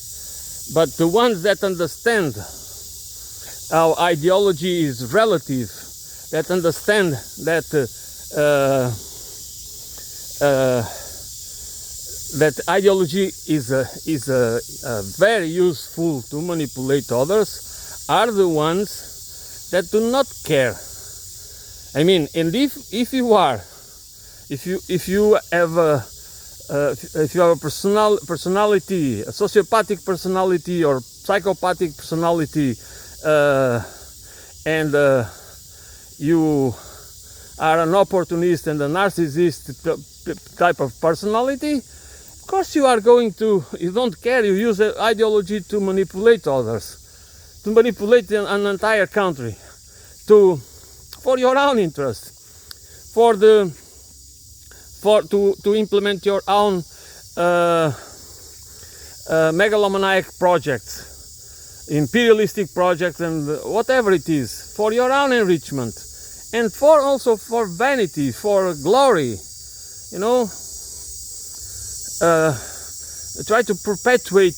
But the ones that understand how ideology is relative, that understand that that ideology is very useful to manipulate others, are the ones that do not care. I mean, and if you have a personality, a sociopathic personality or psychopathic personality, and you are an opportunist and a narcissist type of personality, of course you don't care, you use ideology to manipulate others, to manipulate an entire country, for your own interest, to implement your own megalomaniac projects, imperialistic projects, and whatever it is, for your own enrichment, and also for vanity, for glory, you know. Try to perpetuate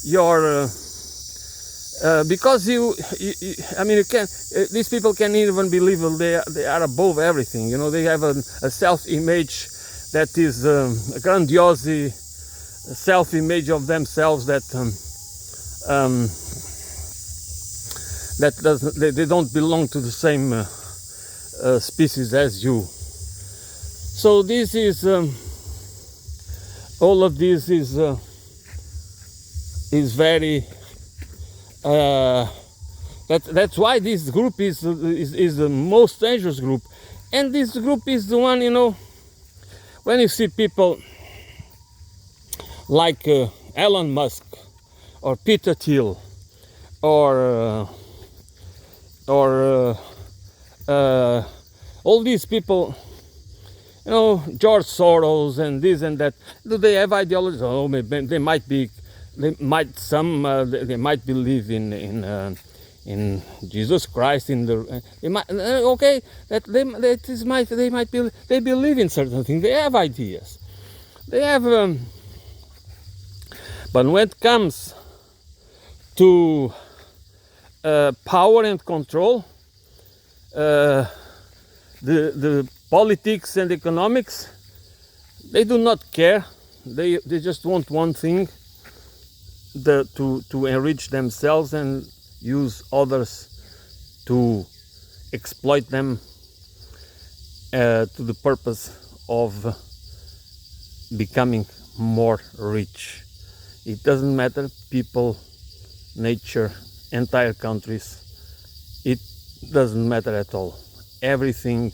your because I mean, these people can even believe they are above everything. You know, they have a self-image that is a grandiose self-image of themselves that they don't belong to the same species as you. So this is all of this is very. That's why this group is the most dangerous group, and this group is the one, you know, when you see people like Elon Musk or Peter Thiel or all these people, you know, George Soros and this and that. Do they have ideology? Oh, maybe they might be. They might believe in Jesus Christ. They might believe in certain things. They have ideas. They have. But when it comes to power and control, the politics and economics, they do not care. They just want one thing. To enrich themselves and use others to exploit them to the purpose of becoming more rich. It doesn't matter, people, nature, entire countries, it doesn't matter at all. Everything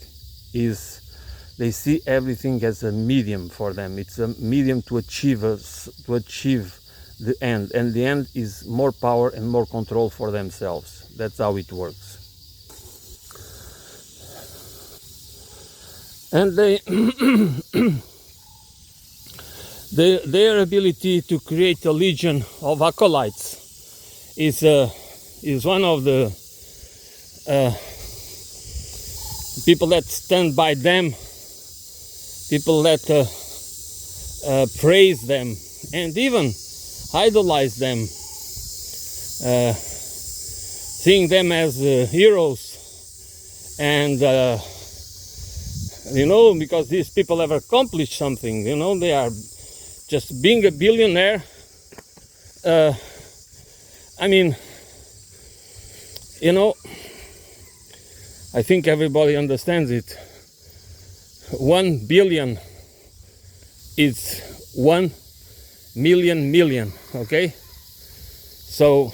is, they see everything as a medium for them. It's a medium to achieve the end, and the end is more power and more control for themselves. That's how it works. And their ability to create a legion of acolytes is one of the people that stand by them, people that praise them, and even idolize them, seeing them as heroes, and because these people have accomplished something. They are just being a billionaire. I mean, I think everybody understands it. 1 billion is 1 million, okay? So,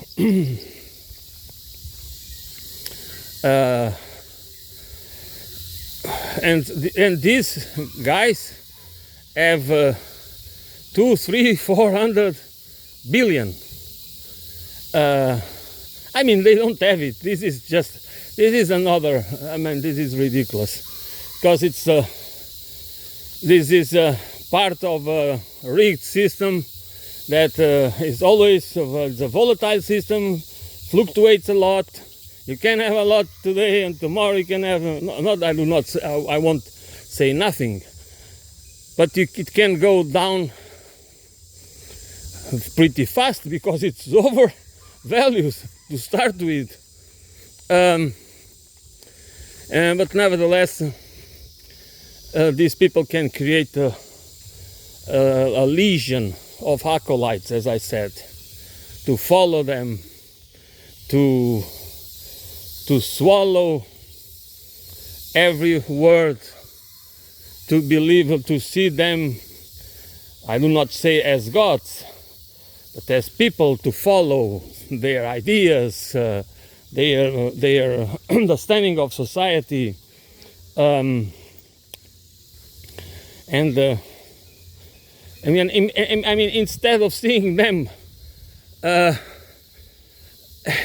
and these guys have 200, 300, 400 billion. I mean, they don't have it. This is another. I mean, this is ridiculous, because this is part of a rigged system that is always it's a volatile system, fluctuates a lot. You can have a lot today, and tomorrow you can have I won't say nothing, but it can go down pretty fast because it's overvalued to start with. But nevertheless, these people can create a legion of acolytes, as I said, to follow them, to swallow every word, to believe, to see them, I do not say as gods, but as people, to follow their ideas, their understanding of society, and I mean, instead of seeing them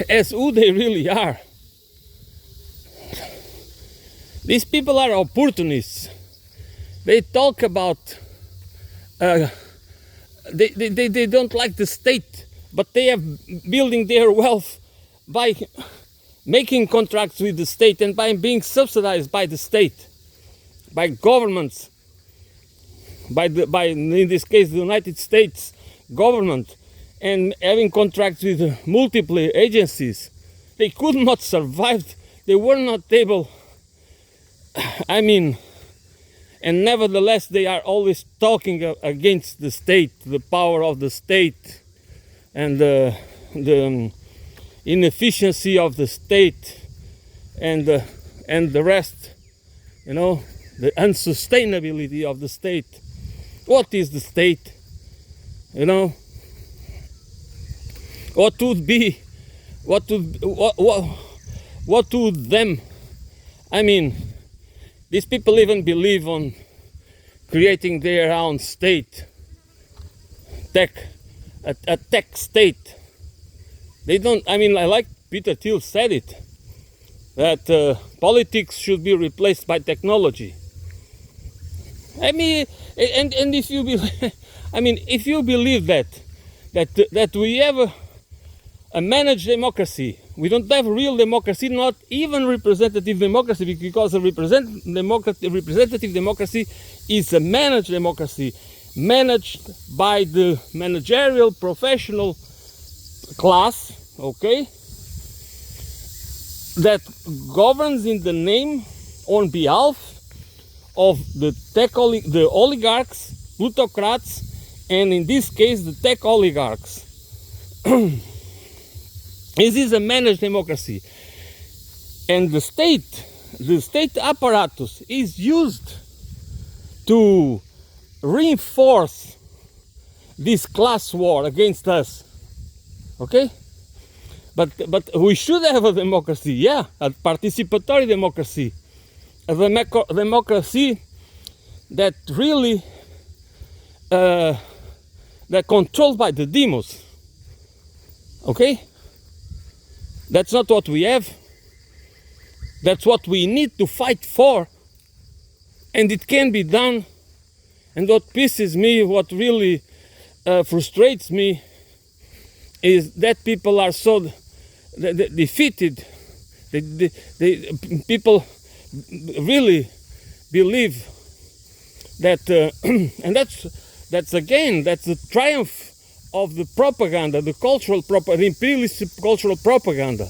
as who they really are, these people are opportunists. They talk about they don't like the state, but they are building their wealth by making contracts with the state and by being subsidized by the state, by governments, by in this case the United States government, and having contracts with multiple agencies. They could not survive. They were not able. I mean, and nevertheless they are always talking against the state, the power of the state, and the inefficiency of the state, and the rest, the unsustainability of the state. What is the state? What would them? I mean, these people even believe on creating their own state, a tech state. They don't. I mean, I like Peter Thiel said it, that politics should be replaced by technology. I mean, and if you believe, I mean, if you believe that we have a managed democracy, we don't have real democracy, not even representative democracy, because a representative democracy is a managed democracy, managed by the managerial professional class, okay, that governs in the name, on behalf of the oligarchs, plutocrats, and in this case the tech oligarchs. This is a managed democracy, and the state apparatus is used to reinforce this class war against us. Okay, but we should have a democracy, yeah, a participatory democracy, a democracy that really that controlled by the demos. Okay, that's not what we have. That's what we need to fight for, and it can be done. And what pisses me, what really frustrates me, is that people are so defeated. People really believe that, and that's the triumph of the propaganda, the cultural propaganda, the imperialist cultural propaganda.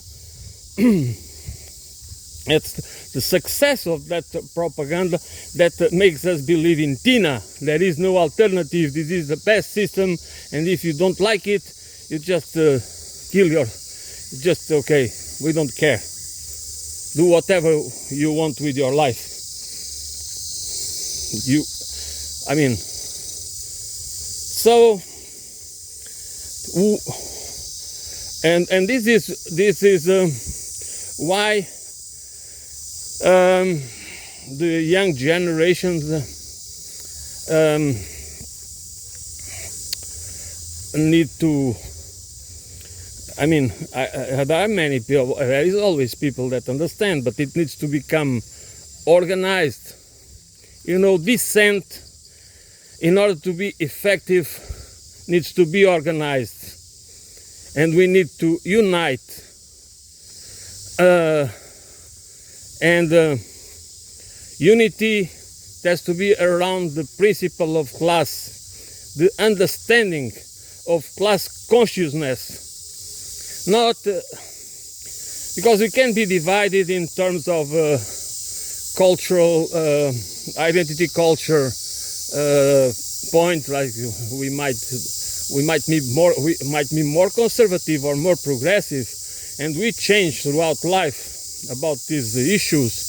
It's the success of that propaganda that makes us believe in Tina. There is no alternative. This is the best system, and if you don't like it, you just just okay. We don't care. Do whatever you want with your life. So, and this is why the young generations need to. There are many people. There is always people that understand, but it needs to become organized. Dissent, in order to be effective, needs to be organized, and we need to unite. Unity has to be around the principle of class, the understanding of class consciousness. Not because we can be divided in terms of cultural identity, culture point. Like we might be more conservative or more progressive, and we change throughout life about these issues.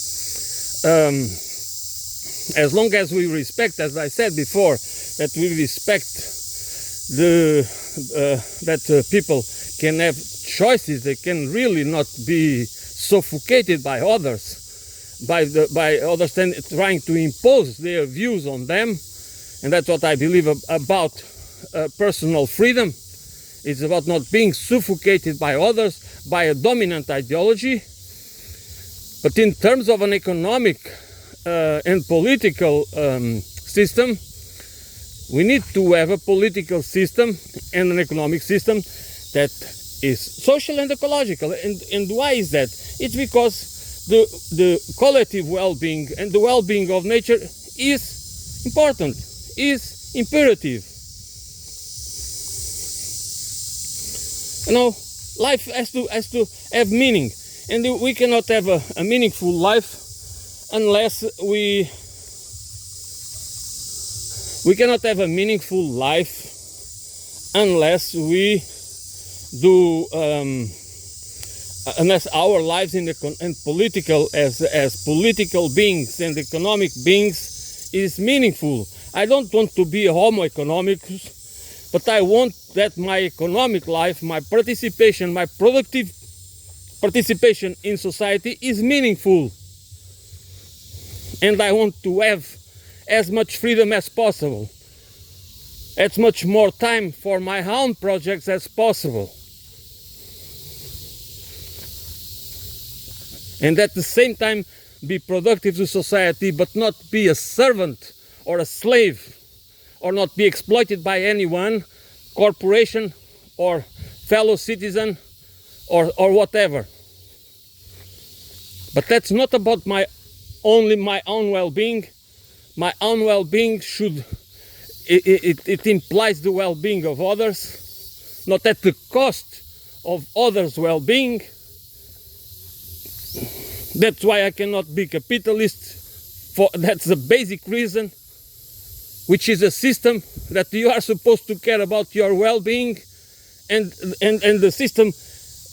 As long as we respect, as I said before, that we respect that people can have choices, they can really not be suffocated by others, by others trying to impose their views on them. And that's what I believe about personal freedom. It's about not being suffocated by others, by a dominant ideology. But in terms of an economic and political system, we need to have a political system and an economic system that is social and ecological. And why is that? It's because the collective well-being and the well-being of nature is important, is imperative. Life has to have meaning, and we cannot have a meaningful life unless we cannot have a meaningful life unless we do unless our lives and political as political beings and economic beings is meaningful. I don't want to be a homo economicus, but I want that my economic life, my participation, my productive participation in society is meaningful. And I want to have as much freedom as possible, as much more time for my own projects as possible. And at the same time be productive to society, but not be a servant or a slave, or not be exploited by anyone, corporation or fellow citizen or whatever. But that's not about only my own well-being. My own well-being it implies the well-being of others, not at the cost of others' well-being. That's why I cannot be capitalist. That's the basic reason, which is a system that you are supposed to care about your well-being, and the system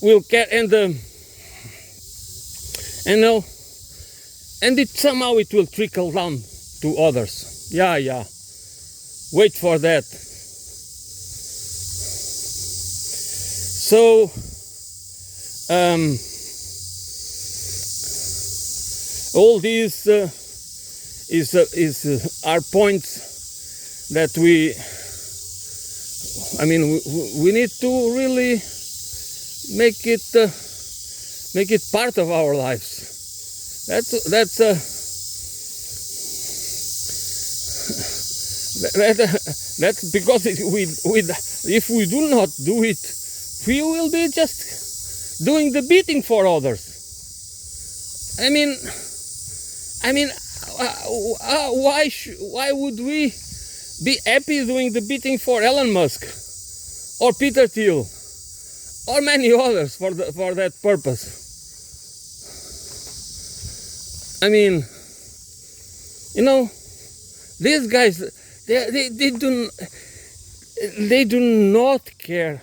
will care, and it somehow it will trickle down to others. Yeah. Wait for that. So all these are points that we need to really make it part of our lives. That's because if we do not do it, we will be just doing the beating for others. Why would we be happy doing the beating for Elon Musk or Peter Thiel or many others for that purpose? I mean, you know, these guys, they do not care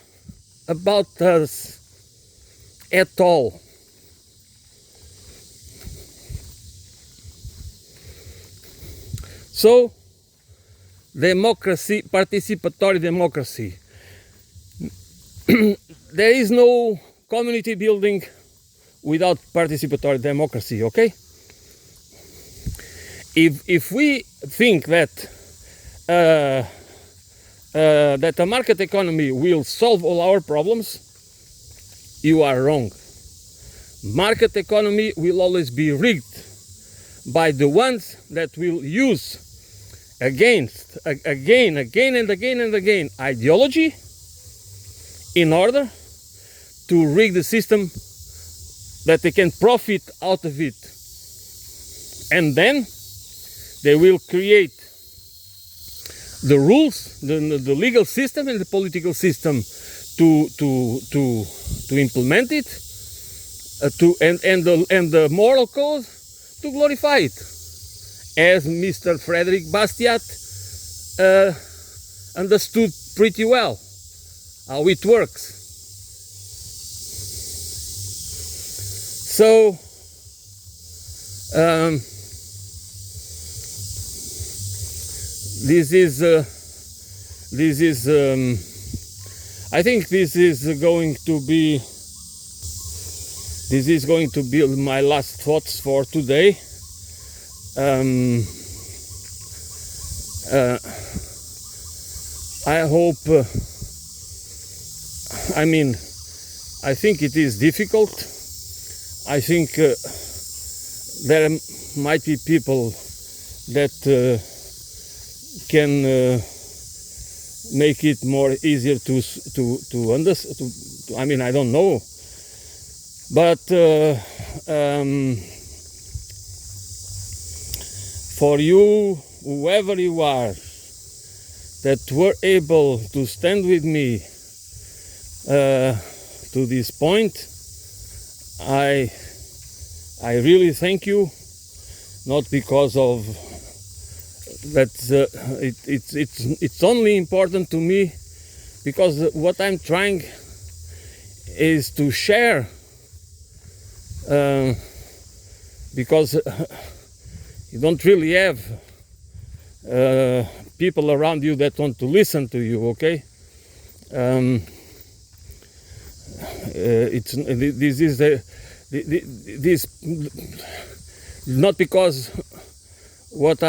about us at all. So, democracy, participatory democracy. There is no community building without participatory democracy, okay? If we think that that a market economy will solve all our problems, you are wrong. Market economy will always be rigged by the ones that will use again and again ideology in order to rig the system that they can profit out of it. And then they will create the rules, the legal system and the political system to implement it, and the moral code to glorify it, as Mr. Frederick Bastiat understood pretty well how it works. So this is I think this is going to be my last thoughts for today. I hope, I mean, I think it is difficult. I think there might be people that can make it more easier to understand. I mean, I don't know, but for you, whoever you are, that were able to stand with me to this point, I really thank you. Not because of that, it's only important to me because what I'm trying is to share, because you don't really have people around you that want to listen to you, okay? This not because what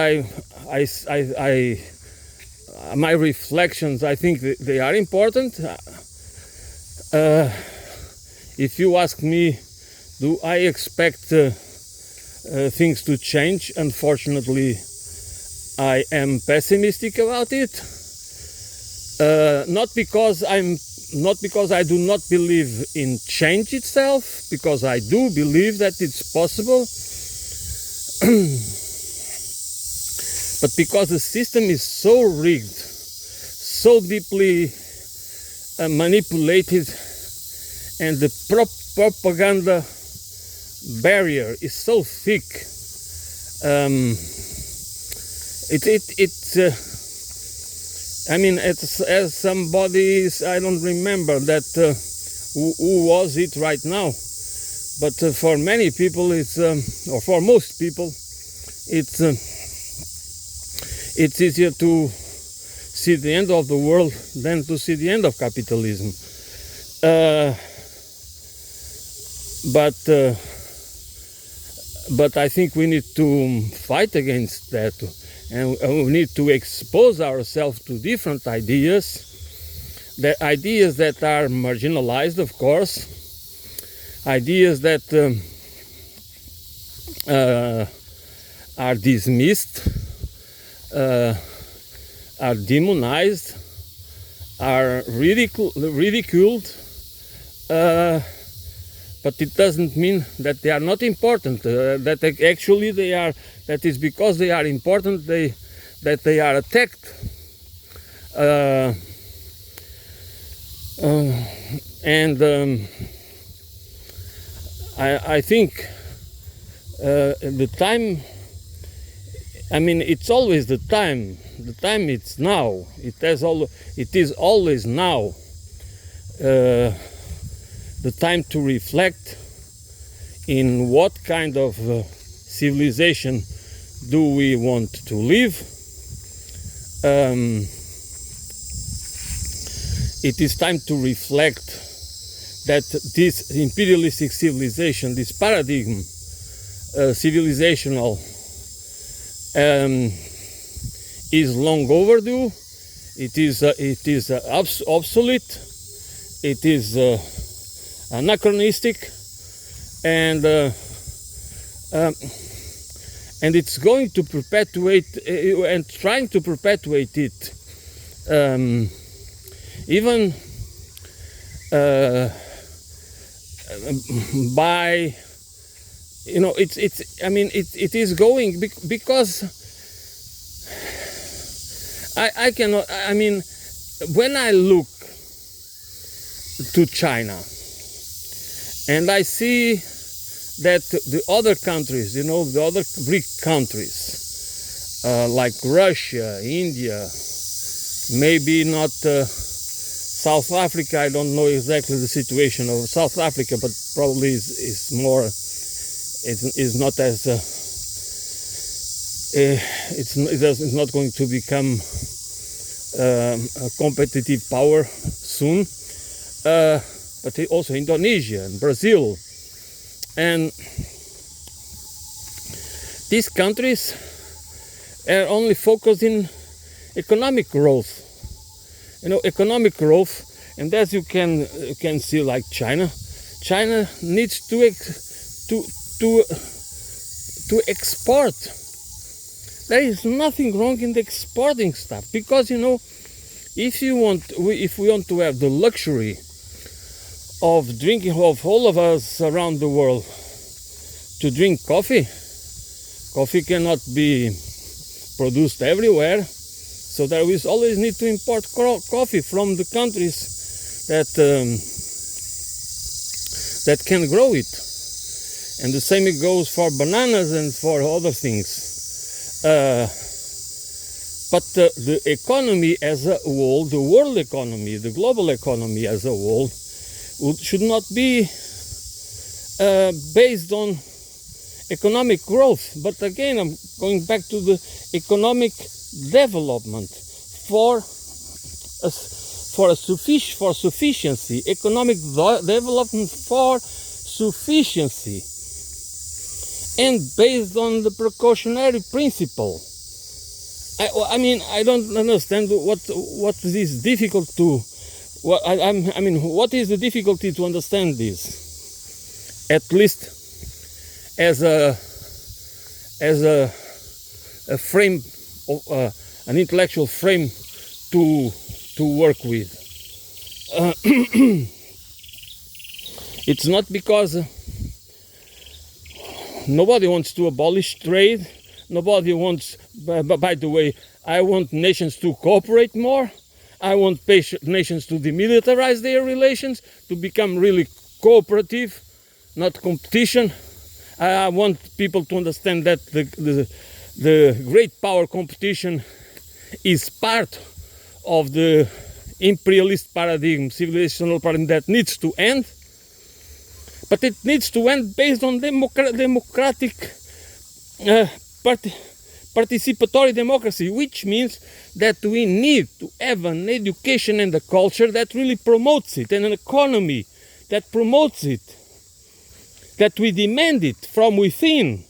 my reflections, I think they are important. If you ask me, do I expect things to change? Unfortunately, I am pessimistic about it. Not because I do not believe in change itself, because I do believe that it's possible, but because the system is so rigged, so deeply manipulated, and the propaganda barrier is so thick. I mean, as somebody, I don't remember that who was it right now, but for many people, or for most people, it's easier to see the end of the world than to see the end of capitalism. But I think we need to fight against that, and we need to expose ourselves to different ideas, the ideas that are marginalized, of course, ideas that are dismissed, are demonized, are ridiculed, but it doesn't mean that they are not important. That actually they are. That is because they are important. That they are attacked, and I think The time, I mean, it's always the time. The time it's now. It is always now. The time to reflect in what kind of civilization do we want to live. It is time to reflect that this imperialistic civilization, this paradigm civilizational, is long overdue. It is obsolete. It is anachronistic, and it's going to perpetuate and trying to perpetuate it, even by, you know, it is going because I cannot, I mean, when I look to China and I see that the other countries, you know, the other Greek countries, like Russia, India, maybe not South Africa, I don't know exactly the situation of South Africa, but probably is more, is not as, it's not going to become a competitive power soon, but also Indonesia and Brazil. And these countries are only focused in economic growth. You know, economic growth, and as you can see, like China needs to export. There is nothing wrong in the exporting stuff, because, you know, if we want to have the luxury of drinking, of all of us around the world to drink coffee cannot be produced everywhere. So there is always need to import coffee from the countries that can grow it, and the same it goes for bananas and for other things. But the economy as a whole, the world economy, the global economy as a whole, should not be based on economic growth. But again, I'm going back to the economic development for sufficiency, economic development for sufficiency, and based on the precautionary principle. I mean, I don't understand what is difficult to. I mean, what is the difficulty to understand this? At least as a frame, an intellectual frame to work with. It's not because nobody wants to abolish trade. Nobody wants. By the way, I want nations to cooperate more. I want nations to demilitarize their relations, to become really cooperative, not competition. I want people to understand that the great power competition is part of the imperialist paradigm, civilizational paradigm that needs to end. But it needs to end based on democratic participatory democracy, which means that we need to have an education and a culture that really promotes it, and an economy that promotes it, that we demand it from within,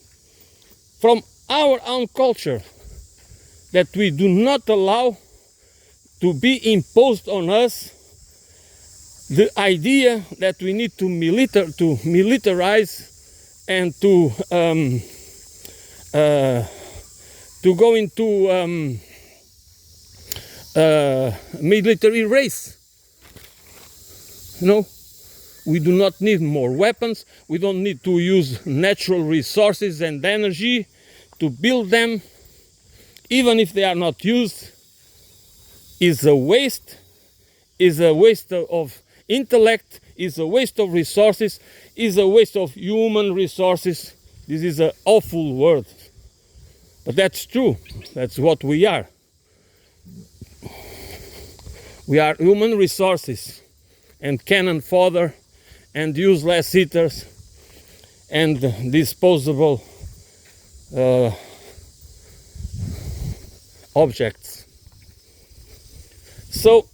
from our own culture, that we do not allow to be imposed on us the idea that we need to militarize and to go into military race. You know, we do not need more weapons. We don't need to use natural resources and energy to build them. Even if they are not used, is a waste of intellect, is a waste of resources, is a waste of human resources This is an awful word, but that's true. That's what we are. We are human resources and cannon fodder and useless eaters and disposable objects. So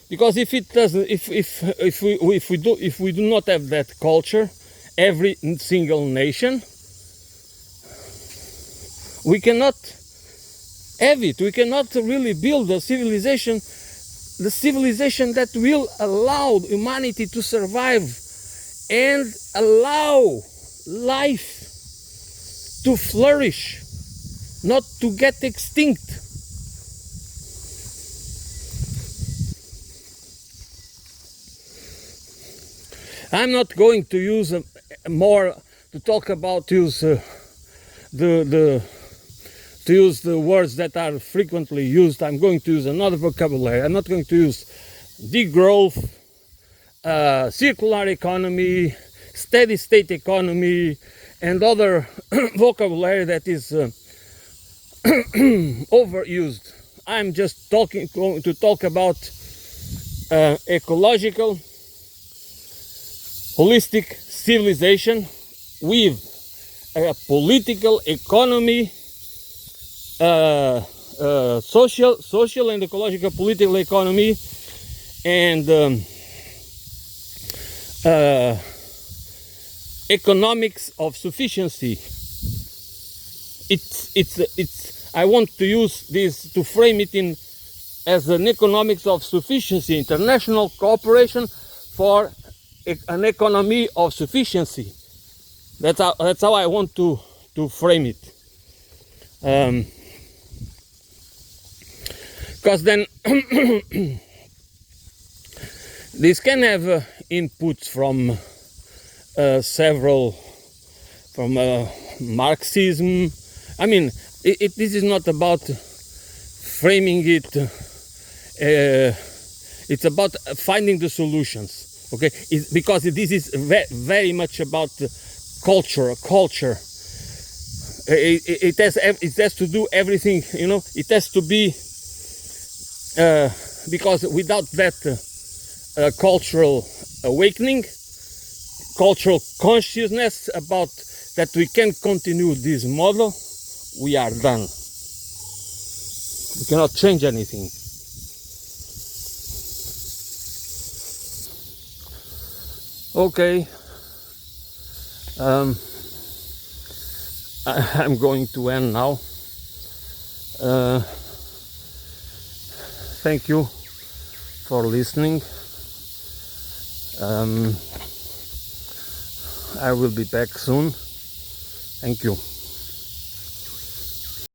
because if it doesn't, if we do not have that culture, every single nation, we cannot have it. We cannot really build a civilization, the civilization that will allow humanity to survive and allow life to flourish, not to get extinct. I'm not going to use more to talk about use the words that are frequently used. I'm going to use another vocabulary. I'm not going to use degrowth, circular economy, steady state economy, and other vocabulary that is overused. I'm just going to talk about ecological, holistic civilization with a political economy, social and ecological political economy, and economics of sufficiency. I want to use this to frame it in as an economics of sufficiency, international cooperation for an economy of sufficiency. That's how I want to frame it. Because then this can have inputs from from Marxism. I mean, this is not about framing it. It's about finding the solutions. Okay, because this is very much about culture. It has to do everything. You know, it has to be because without that cultural awakening, cultural consciousness about that we can continue this model, we are done. We cannot change anything. Okay, I'm going to end now. Thank you for listening. I will be back soon. Thank you.